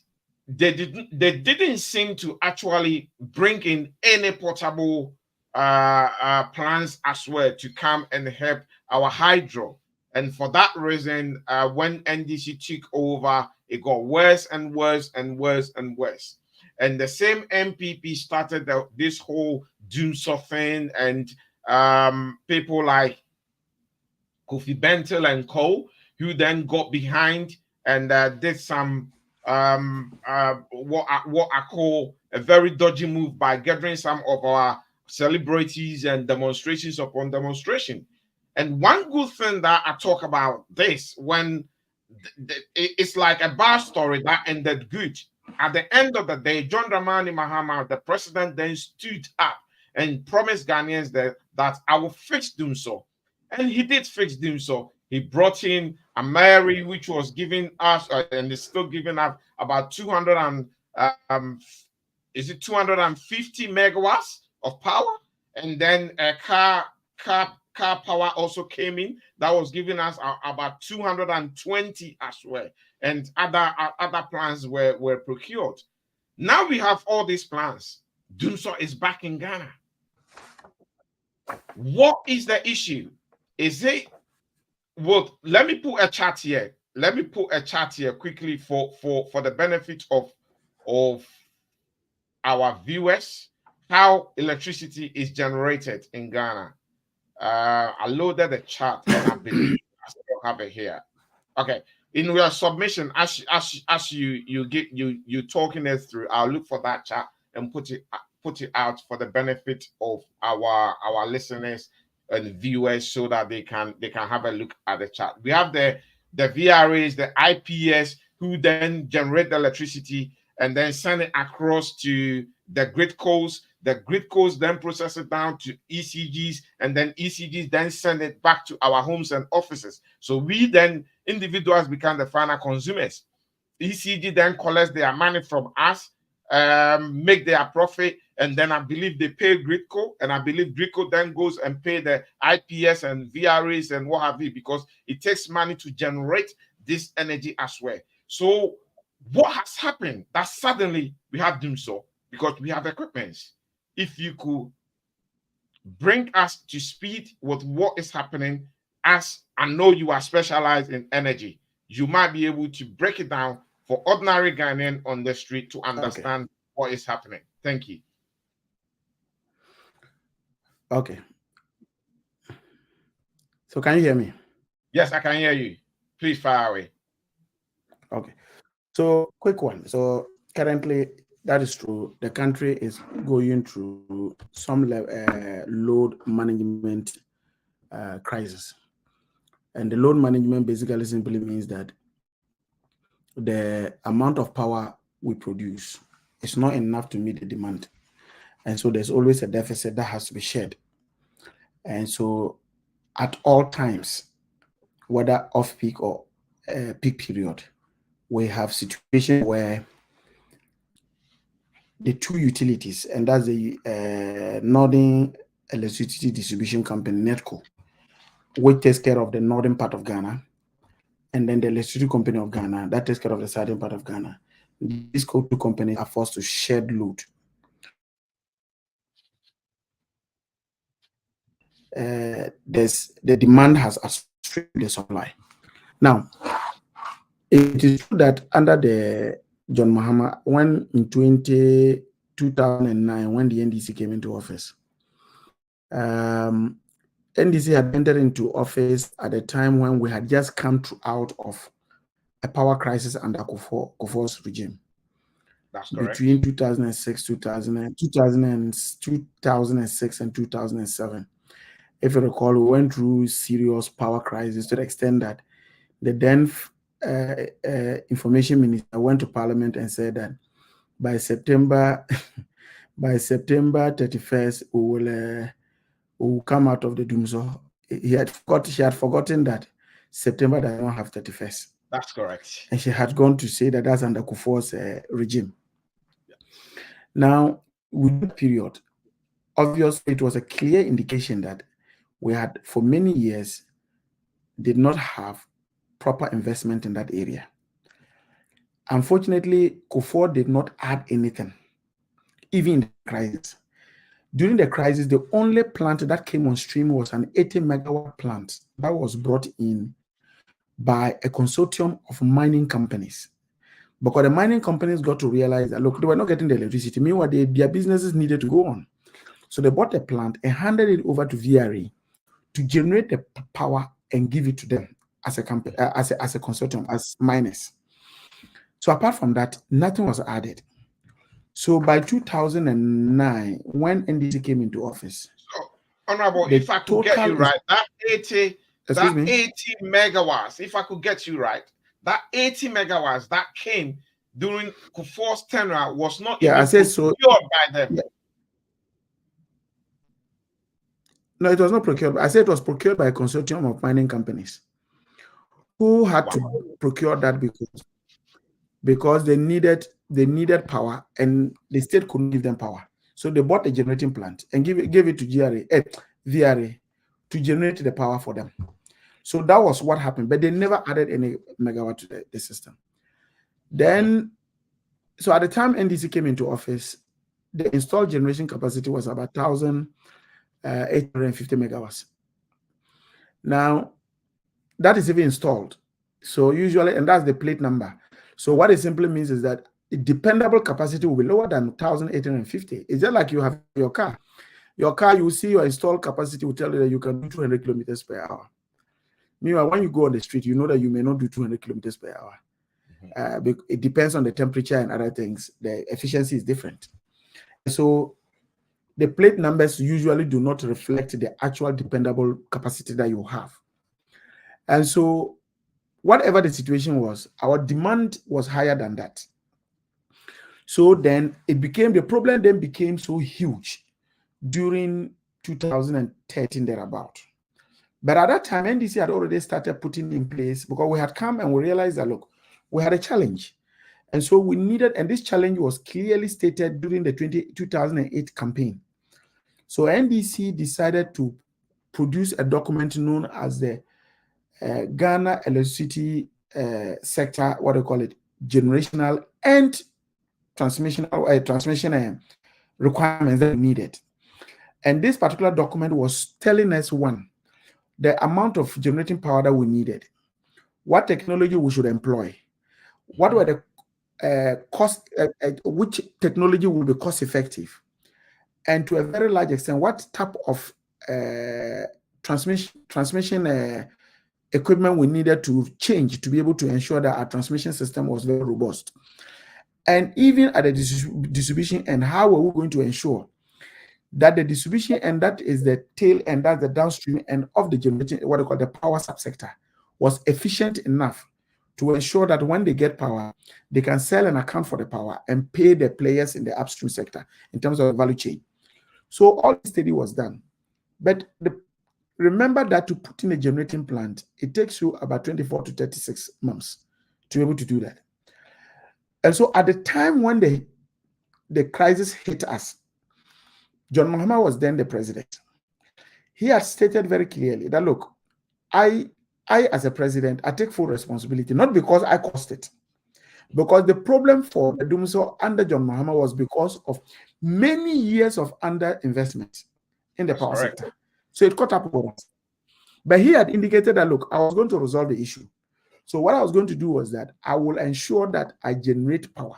they didn't seem to actually bring in any portable plans as well to come and help our hydro. And for that reason, when NDC took over, it got worse and worse and worse and worse. And the same MPP started this whole Dumsor thing, and people like Kofi Bentil and Co., who then got behind and did some what I call a very dodgy move by gathering some of our celebrities and demonstrations upon demonstration. And one good thing that I talk about this, when it's like a bad story that ended good. At the end of the day, John Dramani Mahama, the president, then stood up and promised Ghanaians that I will fix Dumsor. And he did fix Dumsor. He brought in a Mary, which was giving us, and is still giving us about 250 megawatts of power. And then a car power also came in that was giving us about 220 as well, and other plans were procured. Now we have all these plans. Dumsor is back in Ghana. What is the issue? Is it, well, let me put a chart here. Let me put a chart here quickly for the benefit of our viewers, how electricity is generated in Ghana. I loaded the chart and I believe I still have it here. Okay, in your submission, as you talking it through, I'll look for that chart and put it out for the benefit of our listeners and viewers, so that they can have a look at the chart. We have the VRAs, the IPS, who then generate the electricity and then send it across to the grid codes. The grid codes then process it down to ECGs, and then ECGs then send it back to our homes and offices. So we then, individuals, become the final consumers. ECG then collects their money from us, make their profit, and then I believe they pay Gridco, and I believe Gridco then goes and pay the IPS and VRAs and what have you, because it takes money to generate this energy as well. So what has happened? That suddenly we have Dumsor because we have equipment. If you could bring us to speed with what is happening, as I know you are specialized in energy, you might be able to break it down for ordinary Ghanaian on the street to understand what is happening. Thank you. Okay. So can you hear me? Yes, I can hear you. Please fire away. Okay. So quick one. So currently, that is true. The country is going through some load management crisis. And the load management basically simply means that the amount of power we produce is not enough to meet the demand. And so there's always a deficit that has to be shared. And so at all times, whether off-peak or peak period, we have situations where the two utilities, and that's the Northern Electricity Distribution Company, NETCO, which takes care of the northern part of Ghana, and then the Electricity Company of Ghana, that takes care of the southern part of Ghana. These two companies are forced to share load. The demand has outstripped the supply. Now, it is true that under the John Mahama, when in 2009, when the NDC came into office, NDC had entered into office at a time when we had just come out of a power crisis under Kufuor's regime. That's correct. Between 2006 and 2007. If you recall, we went through serious power crisis to the extent that the then information minister went to parliament and said that by September 31st, we will come out of the Dumsor. She had forgotten that September does not have 31st. That's correct. And she had gone to say that that's under Kufuor's regime. Yeah. Now, with that period, obviously it was a clear indication that we had, for many years, did not have proper investment in that area. Unfortunately, Kufuor did not add anything, even in the crisis. During the crisis, the only plant that came on stream was an 80 megawatt plant that was brought in by a consortium of mining companies. Because the mining companies got to realize that, look, they were not getting the electricity. Meanwhile, their businesses needed to go on. So they bought a plant and handed it over to VRA to generate the power and give it to them as a company, as a consortium, as miners. So apart from that, nothing was added. So by 2009, when NDC came into office, so, Honorable, if I could get you right, that 80 megawatts, if I could get you right, that 80 megawatts that came during Kufuor's tenure was not even procured by them. Yeah. No, it was not procured. I said it was procured by a consortium of mining companies who had to procure that because they needed power and the state couldn't give them power. So they bought a generating plant and gave it to VRA to generate the power for them. So that was what happened, but they never added any megawatt to the system. Then, so at the time NDC came into office, the installed generation capacity was about 1,850 megawatts. Now, that is even installed. So usually, and that's the plate number. So what it simply means is that the dependable capacity will be lower than 1,850. It's just like you have your car. Your car, you see your installed capacity will tell you that you can do 200 kilometers per hour. Meanwhile, when you go on the street, you know that you may not do 200 kilometers per hour. It depends on the temperature and other things. The efficiency is different. So the plate numbers usually do not reflect the actual dependable capacity that you have. And so whatever the situation was, our demand was higher than that. So then the problem then became so huge during 2013 thereabout. But at that time, NDC had already started putting in place, because we had come and we realized that, look, we had a challenge. And so we needed, and this challenge was clearly stated during the 2008 campaign. So NDC decided to produce a document known as the Ghana Electricity Sector, what do you call it, generational and transmission requirements that we needed. And this particular document was telling us, one, the amount of generating power that we needed, what technology we should employ, what were the which technology will be cost effective, and to a very large extent, what type of transmission equipment we needed to change to be able to ensure that our transmission system was very robust. And even at the distribution end, how are we going to ensure that the distribution end, that is the tail end, that's the downstream end of the generating, what they call the power subsector, was efficient enough to ensure that when they get power, they can sell and account for the power and pay the players in the upstream sector in terms of the value chain. So all the study was done. But remember that to put in a generating plant, it takes you about 24 to 36 months to be able to do that. And so at the time when the crisis hit us, John Mahama was then the president. He had stated very clearly that, look, I as a president, I take full responsibility, not because I caused it, because the problem for the Dumsor under John Mahama was because of many years of underinvestment in the power sector. So it caught up with us. But he had indicated that, look, I was going to resolve the issue. So what I was going to do was that I will ensure that I generate power.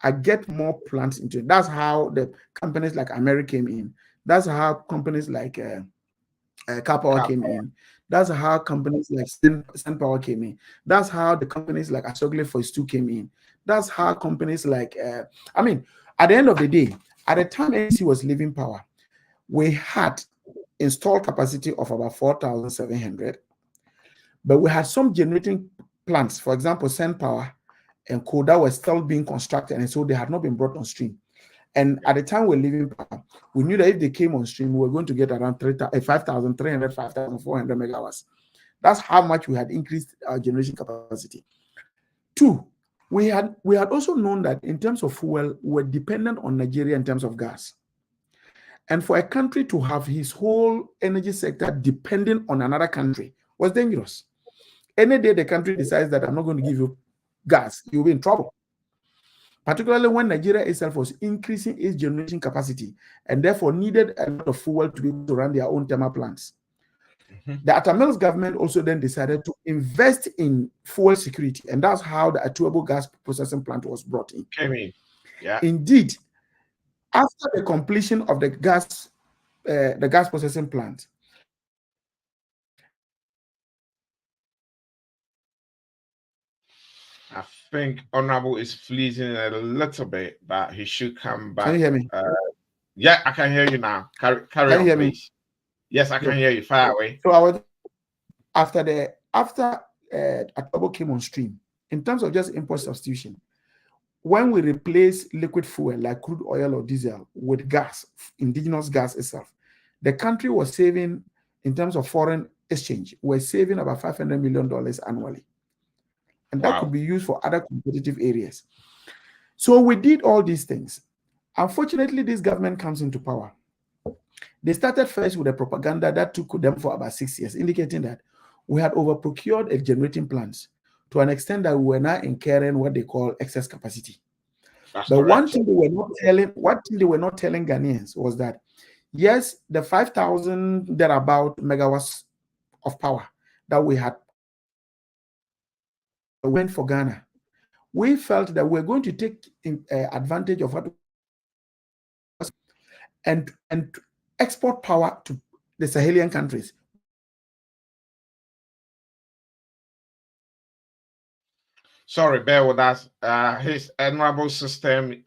I get more plants into it. That's how the companies like America came in. That's how companies like Car came in. That's how companies like Sun Power came in. That's how the companies like Asogle Phase 2 came in. That's how companies like, at the end of the day, at the time ANC was leaving power, we had installed capacity of about 4,700, but we had some generating plants, for example, Sun Power and Co, that were still being constructed, and so they had not been brought on stream. And at the time we're leaving power, we knew that if they came on stream, we were going to get around 5,300, 5,400 megawatts. That's how much we had increased our generation capacity. Two, we had also known that in terms of fuel, we're dependent on Nigeria in terms of gas. And for a country to have his whole energy sector depending on another country was dangerous. Any day the country decides that I'm not going to give you gas, you'll be in trouble. Particularly when Nigeria itself was increasing its generation capacity and therefore needed a lot of fuel to be able to run their own thermal plants. The Atamils government also then decided to invest in fuel security, and that's how the Atuabo gas processing plant was brought in. Yeah. Indeed, after the completion of the gas processing plant, I think Honorable is freezing a little bit, but he should come back. Can you hear me? Yeah, I can hear you now. Carry on, please. Me? Yes, I can hear you. Fire away. So I was after Atuabo came on stream, in terms of just import substitution, when we replace liquid fuel like crude oil or diesel with gas, indigenous gas itself, the country was saving, in terms of foreign exchange, we're saving about $500 million annually. And that could be used for other competitive areas. So we did all these things. Unfortunately, this government comes into power. They started first with a propaganda that took them for about 6 years, indicating that we had over-procured a generating plants to an extent that we were now incurring what they call excess capacity. But one thing they were not telling Ghanaians was that, yes, the 5,000 thereabout megawatts of power that we had went for Ghana, we felt that we're going to take advantage of what and export power to the Sahelian countries. Sorry, bear with us. His honorable system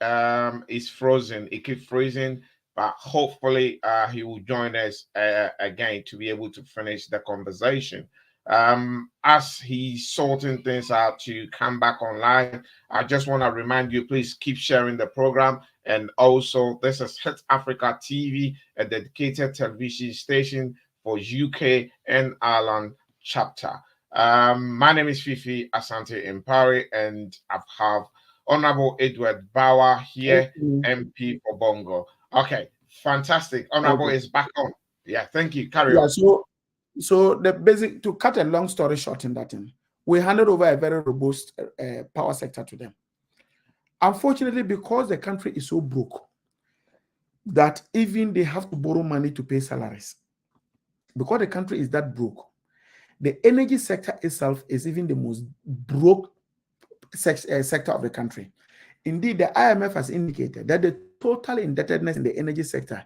is frozen. It keeps freezing, but hopefully he will join us again to be able to finish the conversation. As he's sorting things out to come back online, I just want to remind you, please keep sharing the program. And also, this is Hit Africa TV, a dedicated television station for UK and Ireland chapter. My name is Fifi Asante Impari, and I have Honorable Edward Bawa here, MP for Bongo. Okay, fantastic. Honorable is back on. Yeah, thank you. Carry on. So the basic, to cut a long story short in that, we handed over a very robust power sector to them. Unfortunately, because the country is so broke that even they have to borrow money to pay salaries, because the country is that broke, the energy sector itself is even the most broke sector of the country. Indeed, the IMF has indicated that the total indebtedness in the energy sector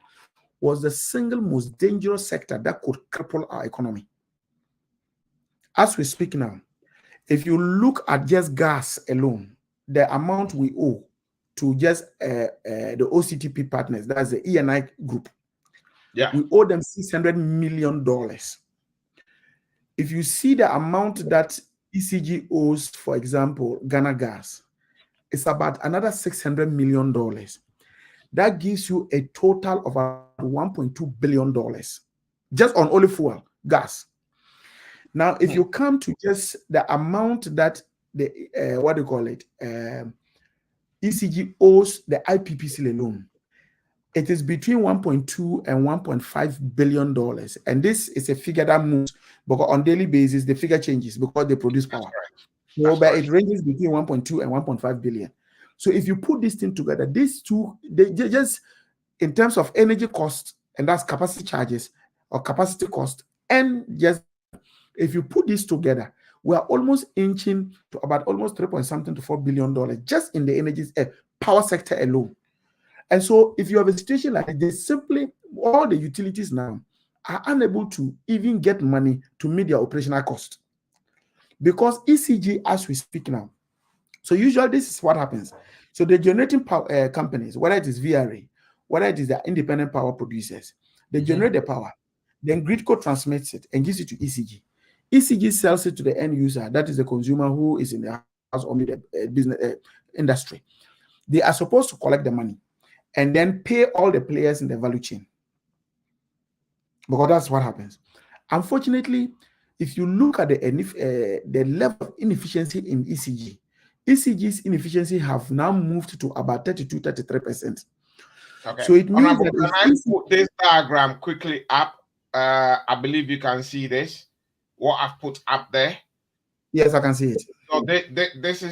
was the single most dangerous sector that could cripple our economy. As we speak now, if you look at just gas alone, the amount we owe to just the OCTP partners, that's the E&I group, we owe them $600 million. If you see the amount that ECG owes, for example, Ghana Gas, it's about another $600 million. That gives you a total of about $1.2 billion just on only fuel, gas. Now, if you come to just the amount that the ECG owes the IPPC alone, it is between 1.2 and 1.5 billion dollars, and this is a figure that moves because on daily basis the figure changes because they produce power. So, but it ranges between 1.2 and 1.5 billion. So, if you put this thing together, these two, they just in terms of energy cost, and that's capacity charges or capacity cost, and just if you put this together, we are almost inching to about almost 3.something to $4 billion just in the energy power sector alone. And so if you have a situation like this, simply all the utilities now are unable to even get money to meet their operational cost. Because ECG, as we speak now, so usually this is what happens. So the generating power companies, whether it is VRA, whether it is the independent power producers, they generate the power. Then Gridco transmits it and gives it to ECG. ECG sells it to the end user, that is the consumer who is in the house or the business industry. They are supposed to collect the money and then pay all the players in the value chain. Because that's what happens. Unfortunately, if you look at the level of inefficiency in ECG, ECG's inefficiency have now moved to about 32-33%. Okay. So it means that can I put this diagram quickly up? I believe you can see this. What I've put up there. Yes, I can see it. So this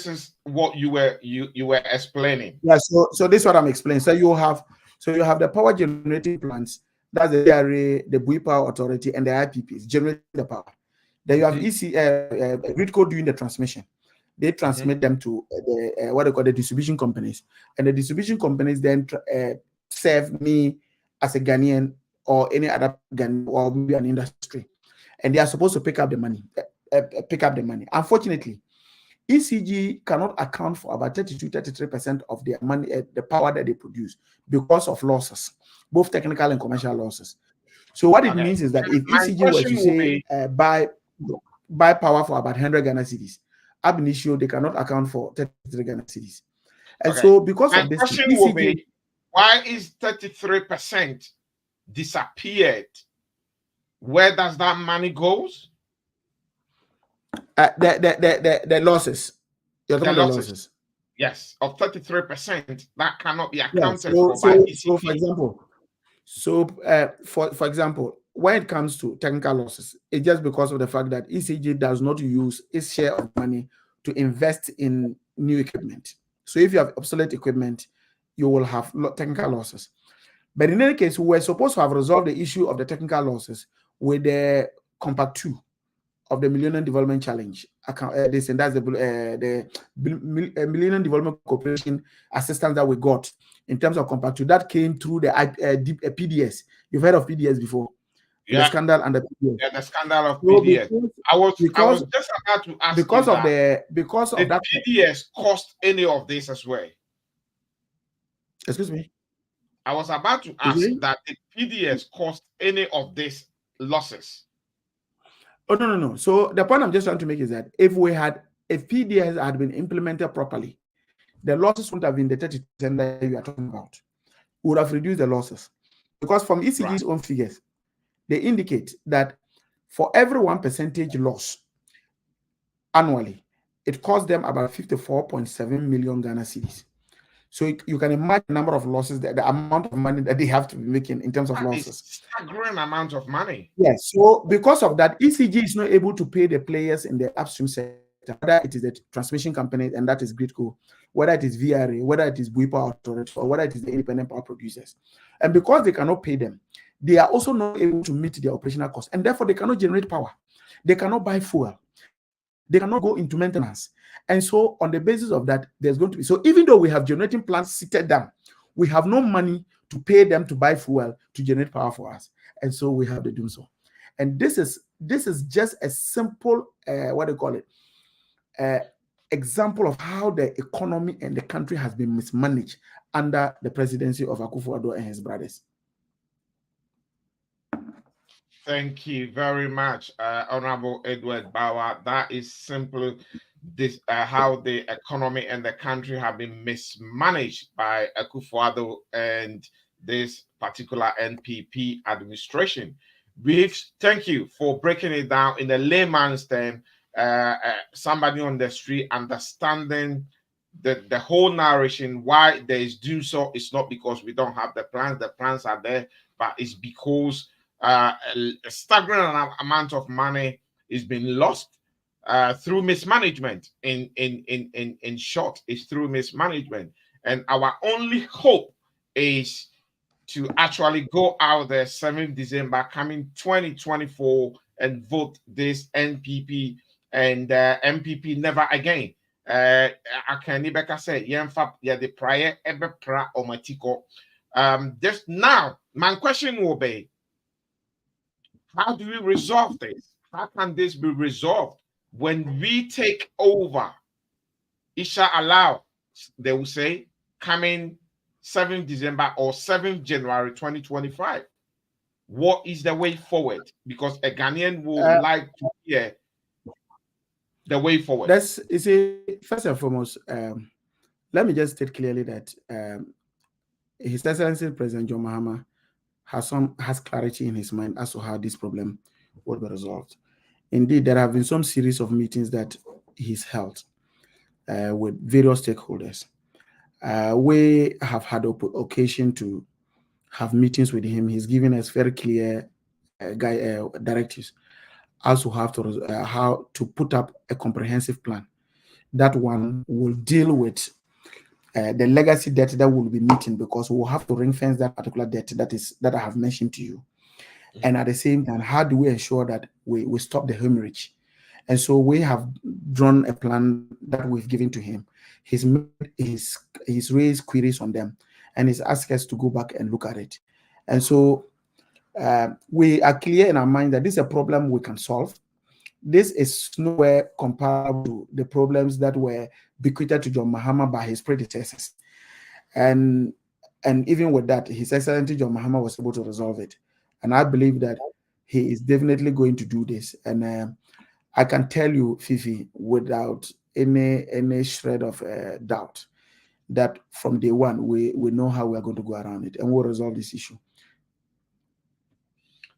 is what you were explaining. Yeah. So this is what I'm explaining. So you have the power generating plants. That's the DRA, the Bui Power Authority, and the IPPs generating the power. Then you have Gridco doing the transmission. They transmit them to the what they call the distribution companies, and the distribution companies then serve me as a Ghanaian or any other Ghanaian or maybe an industry, and they are supposed to pick up the money. Unfortunately, ECG cannot account for about 32-33% of their money, the power that they produce, because of losses, both technical and commercial losses. So what it means is that if ECG were to say buy power for about 100 Ghana cedis, ab initio they cannot account for 33 Ghana cedis. And so because of this, question will be, why is 33% disappeared? Where does that money goes? The losses. You're talking about the losses. Yes, of 33%, that cannot be accounted for by ECG. So for example, when it comes to technical losses, it's just because of the fact that ECG does not use its share of money to invest in new equipment. So if you have obsolete equipment, you will have technical losses. But in any case, we're supposed to have resolved the issue of the technical losses with the Compact 2 of the Millennium Development Challenge. This and that's the Millennium Development Corporation assistance that we got in terms of Compact 2. That came through the PDS. You've heard of PDS before? Yeah. The scandal and the PDS. Yeah, the scandal of PDS. I was just about to ask because of that PDS cost any of this as well. Excuse me. I was about to ask that the PDS cost any of these losses. Oh, no. So the point I'm just trying to make is that if PDS had been implemented properly, the losses wouldn't have been the 30% that you are talking about. We would have reduced the losses. Because from ECG's own figures, they indicate that for every 1% loss annually, it costs them about 54.7 million Ghana cedis. So you can imagine the number of losses, the amount of money that they have to be making in terms of losses. Staggering amount of money. Yes. So because of that, ECG is not able to pay the players in the upstream sector, whether it is the transmission company, and that is Gridco, whether it is VRA, whether it is Bui Power Authority, or whether it is the independent power producers. And because they cannot pay them, they are also not able to meet their operational costs, and therefore they cannot generate power. They cannot buy fuel. They cannot go into maintenance. And so on the basis of that, there's going to be, so even though we have generating plants seated down, we have no money to pay them to buy fuel to generate power for us. And so we have the Dumsor. And this is just a simple, example of how the economy and the country has been mismanaged under the presidency of Akufo-Addo and his brothers. Thank you very much, Honorable Edward Bawa. That is simply this how the economy and the country have been mismanaged by Akufo-Addo and this particular NPP administration. Thank you for breaking it down in a layman's term. Somebody on the street understanding the whole narration. Why there is Dumsor, it's not because we don't have the plans are there, but it's because a staggering amount of money is being lost through mismanagement. In short, it's through mismanagement, and our only hope is to actually go out there 7th December coming 2024 and vote this NPP and MPP never again. I can even say the prior ever pra omatiko. Just now, my question will be, how do we resolve this? How can this be resolved when we take over? It shall allow, they will say, coming 7th December or 7th January 2025. What is the way forward? Because a Ghanaian would like to hear the way forward. First and foremost, let me just state clearly that His Excellency President John Mahama has clarity in his mind as to how this problem will be resolved. Indeed, there have been some series of meetings that he's held with various stakeholders. We have had occasion to have meetings with him. He's given us very clear directives as to how to put up a comprehensive plan. That one will deal with the legacy debt that will be meeting, because we'll have to ring fence that particular debt that I have mentioned to you. And at the same time, how do we ensure that we stop the hemorrhage? And so we have drawn a plan that we've given to him. He's raised queries on them, and he's asked us to go back and look at it. And so we are clear in our mind that this is a problem we can solve. This is nowhere comparable to the problems that were bequeathed to John Mahama by his predecessors. And even with that, His Excellency John Mahama was able to resolve it. And I believe that he is definitely going to do this. And I can tell you, Fifi, without any shred of doubt, that from day one, we know how we are going to go around it, and we'll resolve this issue.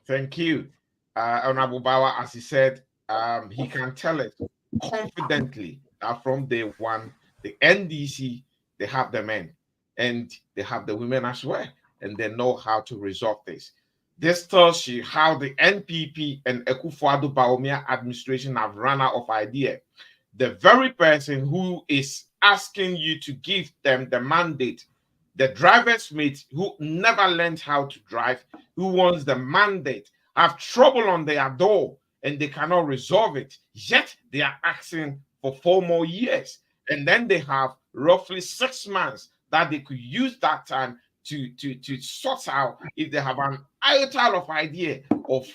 Thank you. Honorable Bawa, as he said, he can tell it confidently that from day one, the NDC, they have the men and they have the women as well, and they know how to resolve this. This tells you how the NPP and Akufo-Addo Bawumia administration have run out of idea. The very person who is asking you to give them the mandate, the driver's mate who never learned how to drive, who wants the mandate, have trouble on their door and they cannot resolve it, yet they are asking for 4 more years. And then they have roughly 6 months that they could use that time to sort out if they have an iota of idea of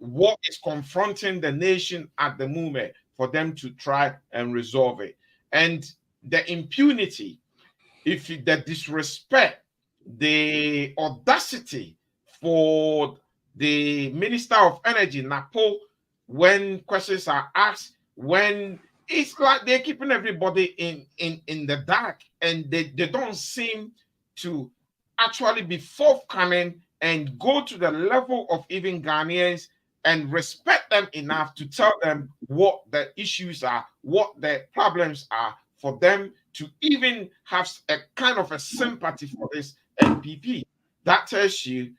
what is confronting the nation at the moment, for them to try and resolve it. And the impunity, if the disrespect, the audacity for the Minister of Energy, Napo, when questions are asked, when it's like they're keeping everybody in the dark, and they don't seem to actually be forthcoming and go to the level of even Ghanaians and respect them enough to tell them what the issues are, what the problems are, for them to even have a kind of a sympathy for this MPP. That tells you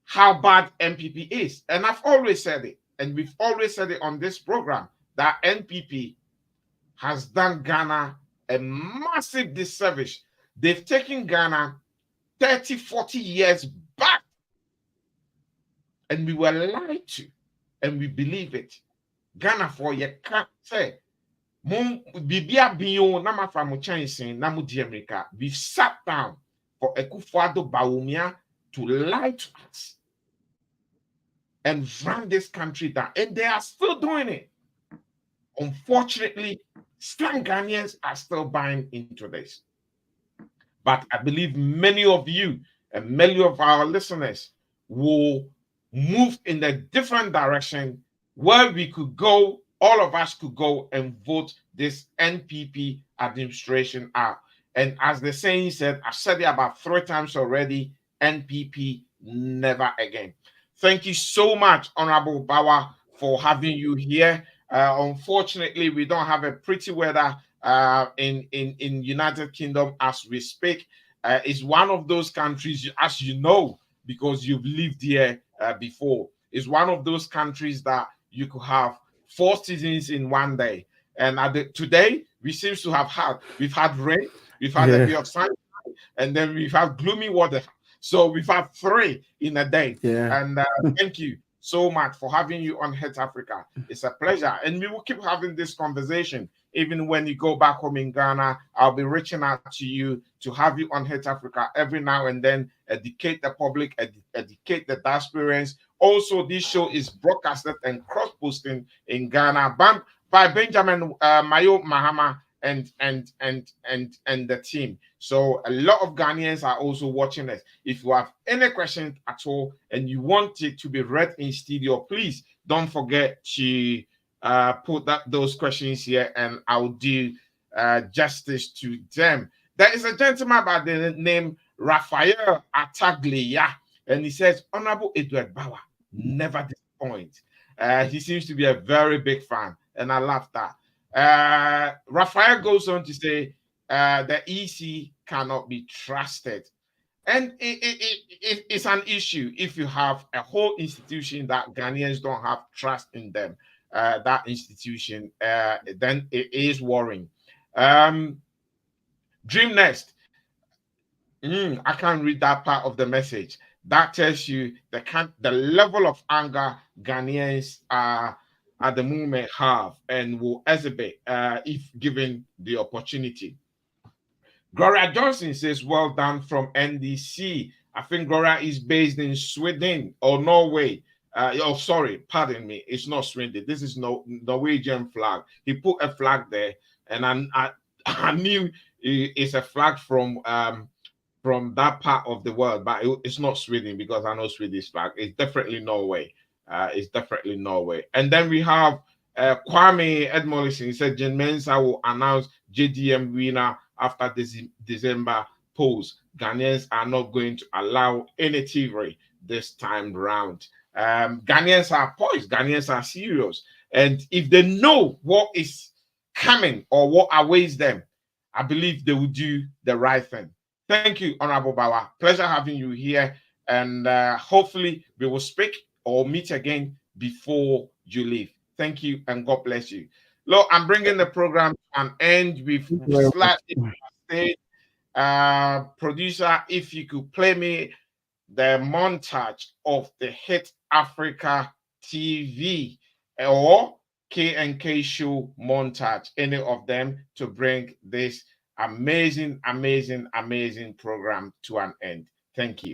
how bad MPP is. And I've always said it, and we've always said it on this program, that NPP has done Ghana a massive disservice. They've taken Ghana 30, 40 years back. And we were lied to, and we believe it. Ghana for ye can't say, we've sat down for Akufo-Addo Bawumia to lie to us and run this country down. And they are still doing it. Unfortunately, some Ghanaians are still buying into this. But I believe many of you and many of our listeners will move in a different direction where we could go, all of us could go and vote this NPP administration out. And as the saying said, I've said it about 3 times already, NPP never again. Thank you so much, Honorable Bawa, for having you here. Unfortunately, we don't have a pretty weather in United Kingdom as we speak. It's one of those countries, as you know, because you've lived here before. It's one of those countries that you could have 4 seasons in one day. And today, we've had rain, we've had a bit of sun, and then we've had gloomy weather. So we've had 3 in a day. Yeah. And thank you so much for having you on Hit Africa. It's a pleasure. And we will keep having this conversation. Even when you go back home in Ghana, I'll be reaching out to you to have you on Hit Africa every now and then, educate the public, educate the diasporans. Also, this show is broadcasted and cross-posting in Ghana by Benjamin Mayo Mahama and the team. So a lot of Ghanaians are also watching us. If you have any questions at all and you want it to be read in studio, please don't forget to put those questions here, and I'll do justice to them. There is a gentleman by the name Raphael Ataglia, and he says, Honorable Edward Bawa never disappoint. He seems to be a very big fan, and I love that. Raphael goes on to say the EC cannot be trusted. And it's an issue if you have a whole institution that Ghanaians don't have trust in them. That institution, then it is worrying. Dream Nest. I can't read that part of the message. That tells you the level of anger Ghanaians at the moment have and will exhibit if given the opportunity. Gloria Johnson says, well done from NDC. I think Gloria is based in Sweden or Norway. Pardon me. It's not Sweden. This is Norwegian flag. He put a flag there, and I knew it's a flag from that part of the world, but it's not Sweden because I know Swedish flag. It's definitely Norway. It's definitely Norway. And then we have Kwame Edmondson. He said Jen Mensa will announce JDM winner after this December polls. Ghanaians are not going to allow any thievery this time round. Ghanaians are poised. Ghanaians are serious. And if they know what is coming or what awaits them, I believe they will do the right thing. Thank you, Honorable Bawa. Pleasure having you here. And hopefully we will speak or meet again before you leave. Thank you and God bless you. Look, I'm bringing the program to an end. We've slightly stayed. Producer, if you could play me the montage of the Hit Africa TV or K&K show montage, any of them, to bring this amazing program to an end. Thank you.